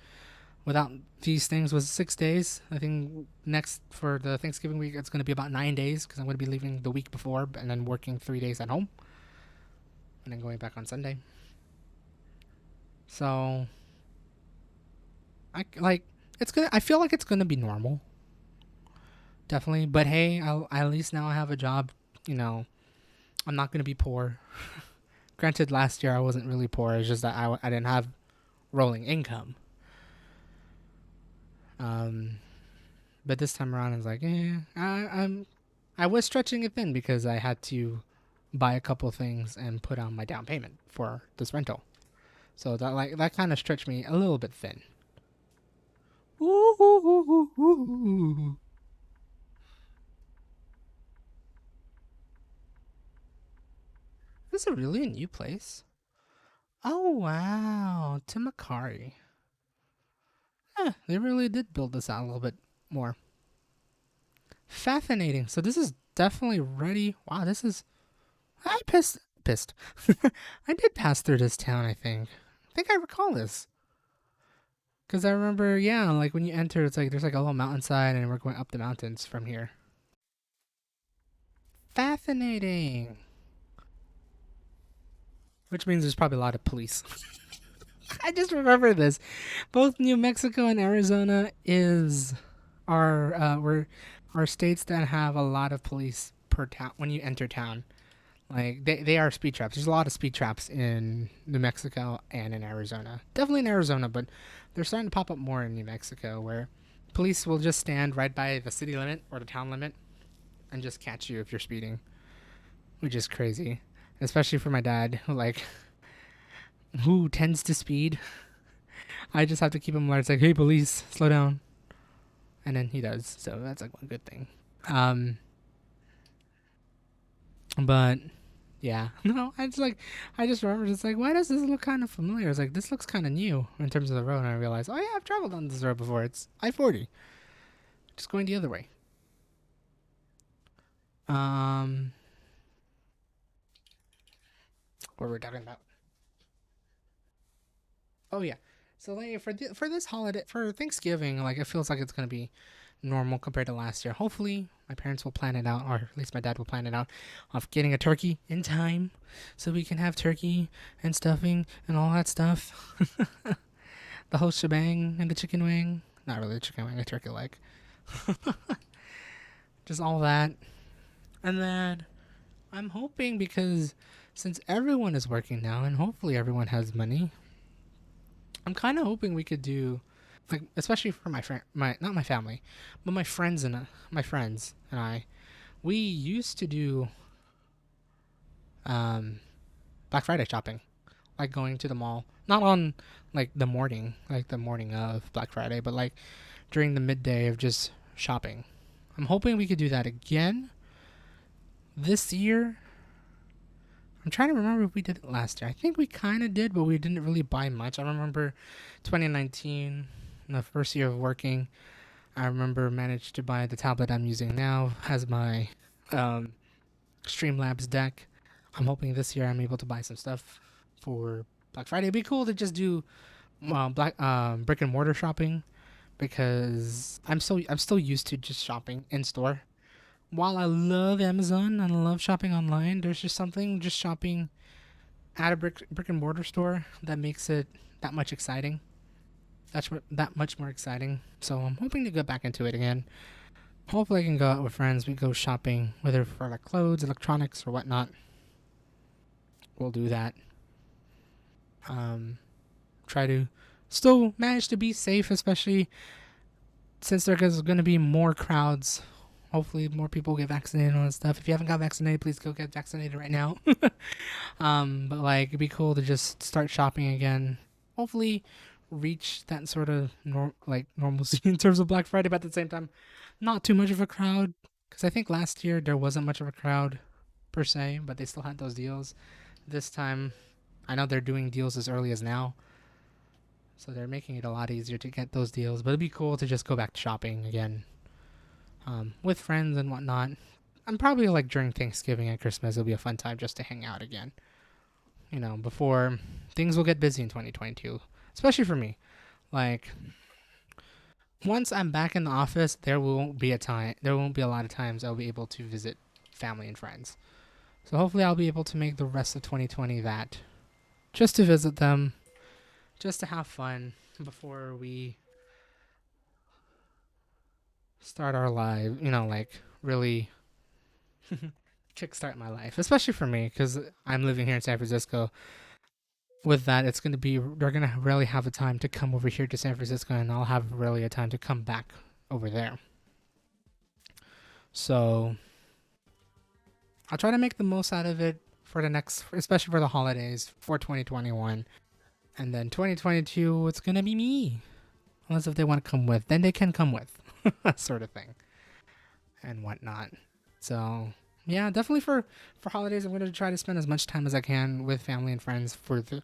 [SPEAKER 1] without these things was 6 days. I think next for the Thanksgiving week it's gonna be about 9 days because I'm gonna be leaving the week before and then working 3 days at home and then going back on Sunday. So I like it's gonna. I feel like it's gonna be normal, definitely. But hey, at least now I have a job. You know, I'm not gonna be poor. Granted, last year I wasn't really poor. It's just that I didn't have rolling income. Um, but this time around, it's like, I was stretching it thin because I had to buy a couple things and put on my down payment for this rental. So that kind of stretched me a little bit thin. Ooh. This is really a new place. Oh wow, Timakari. Yeah, they really did build this out a little bit more. Fascinating. So this is definitely ready. Wow, this is. I pissed. I did pass through this town. I think I recall this because I remember. Yeah, like when you enter, it's like there's like a little mountainside, and we're going up the mountains from here. Fascinating. Which means there's probably a lot of police. I just remember this. Both New Mexico and Arizona is are states that have a lot of police per town when you enter town. Like they are speed traps. There's a lot of speed traps in New Mexico and in Arizona. Definitely in Arizona, but they're starting to pop up more in New Mexico where police will just stand right by the city limit or the town limit and just catch you if you're speeding, which is crazy. Especially for my dad, who tends to speed. I just have to keep him alert. It's like, hey, police, slow down, and then he does. So that's like one good thing. Um, but yeah, no, I just remember it's like, why does this look kind of familiar? It's like, this looks kind of new in terms of the road, and I realized, oh yeah, I've traveled on this road before. It's I-40, just going the other way. Um, what were we talking about? Oh yeah. So like for this holiday for Thanksgiving, like it feels like it's gonna be normal compared to last year. Hopefully, my parents will plan it out, or at least my dad will plan it out, of getting a turkey in time, so we can have turkey and stuffing and all that stuff. The whole shebang and the chicken wing. Not really the chicken wing, a turkey leg. Just all that, and then I'm hoping because since everyone is working now and hopefully everyone has money, I'm kind of hoping we could do like especially for my friend, my not my family, but my friends and I. We used to do um, Black Friday shopping, like going to the mall, not on like the morning of Black Friday, but like during the midday of just shopping. I'm hoping we could do that again this year. I'm trying to remember if we did it last year. I think we kind of did, but we didn't really buy much. I remember 2019, the first year of working. I remember managed to buy the tablet I'm using now as my um, Streamlabs deck. I'm hoping this year I'm able to buy some stuff for Black Friday. It'd be cool to just do black brick and mortar shopping because I'm still used to just shopping in store. While I love Amazon and I love shopping online, there's just something just shopping at a brick and mortar store that makes it that much exciting. That much more exciting. So I'm hoping to get back into it again. Hopefully I can go out with friends. We go shopping, whether for like clothes, electronics, or whatnot. We'll do that. Um, Try to still manage to be safe, especially since there's going to be more crowds. Hopefully, more people get vaccinated and all that stuff. If you haven't got vaccinated, please go get vaccinated right now. But like, it'd be cool to just start shopping again. Hopefully, reach that sort of normalcy in terms of Black Friday, but at the same time, not too much of a crowd. Because I think last year there wasn't much of a crowd per se, but they still had those deals. This time, I know they're doing deals as early as now, so they're making it a lot easier to get those deals. But it'd be cool to just go back to shopping again with friends and whatnot. I'm probably like during Thanksgiving and Christmas, it'll be a fun time just to hang out again. You know, before things will get busy in 2022, especially for me. Like, once I'm back in the office, there won't be a lot of times I'll be able to visit family and friends. So hopefully I'll be able to make the rest of 2020 that. Just to visit them, just to have fun before we start our life, like really kickstart my life, especially for me because I'm living here in San Francisco. With that, they're going to really have a time to come over here to San Francisco, and I'll have really a time to come back over there. So I'll try to make the most out of it for the next, especially for the holidays for 2021. And then 2022, it's going to be me. Unless if they want to come with, then they can come with, sort of thing, and whatnot. So yeah, definitely for holidays, I'm gonna try to spend as much time as I can with family and friends for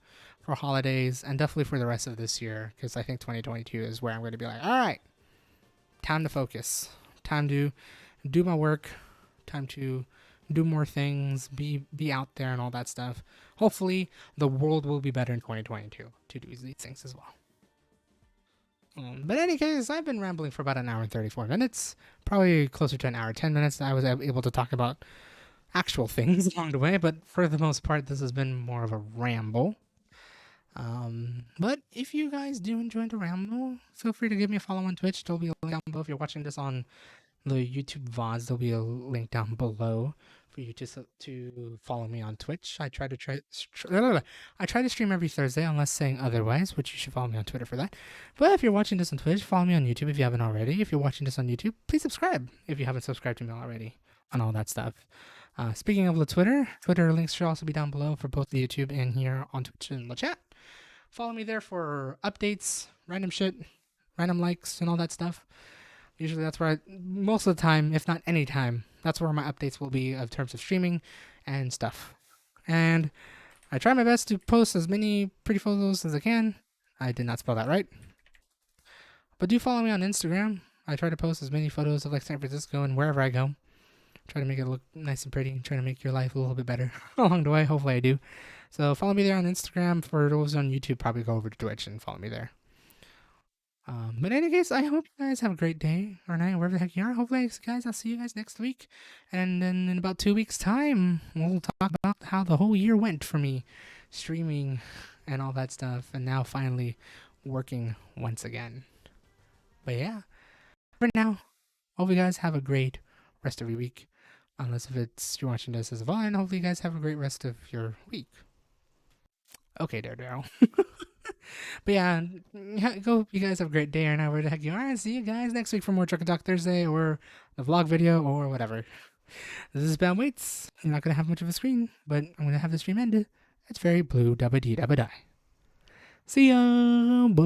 [SPEAKER 1] holidays, and definitely for the rest of this year, because I think 2022 is where I'm gonna be like, all right, time to focus, time to do my work, time to do more things, be out there and all that stuff. Hopefully, the world will be better in 2022 to do these things as well. But in any case, I've been rambling for about an hour and 34 minutes, probably closer to an hour, 10 minutes. I was able to talk about actual things along the way, but for the most part, this has been more of a ramble. But if you guys do enjoy the ramble, feel free to give me a follow on Twitch. There'll be a link down below. If you're watching this on the YouTube VODs, there'll be a link down below for you to follow me on Twitch. I try to stream every Thursday unless saying otherwise, which you should follow me on Twitter for that. But if you're watching this on Twitch, follow me on YouTube if you haven't already. If you're watching this on YouTube, please subscribe if you haven't subscribed to me already. and all that stuff. Speaking of the Twitter links should also be down below for both the YouTube and here on Twitch in the chat. Follow me there for updates, random shit, random likes, and all that stuff. Usually that's where most of the time, if not any time, that's where my updates will be of terms of streaming and stuff. And I try my best to post as many pretty photos as I can. I did not spell that right. But do follow me on Instagram. I try to post as many photos of like San Francisco and wherever I go. Try to make it look nice and pretty. Try to make your life a little bit better along the way. Hopefully I do. So follow me there on Instagram. For those on YouTube, probably go over to Twitch and follow me there. But in any case, I hope you guys have a great day or night, wherever the heck you are. Hopefully, guys, I'll see you guys next week. And then in about 2 weeks' time, we'll talk about how the whole year went for me, streaming and all that stuff. And now finally working once again. But yeah, for now, hope you guys have a great rest of your week. Unless if it's you're watching this as a vlog, hopefully you guys have a great rest of your week. Okay, Daredevil. But yeah, go. You guys have a great day or night, where the heck you are. And see you guys next week for more Truck and Talk Thursday or the vlog video or whatever. This is Bam Waits. I'm not gonna have much of a screen, but I'm gonna have the stream ended. It's very blue. Dabba dee dabba die. See ya. Bye.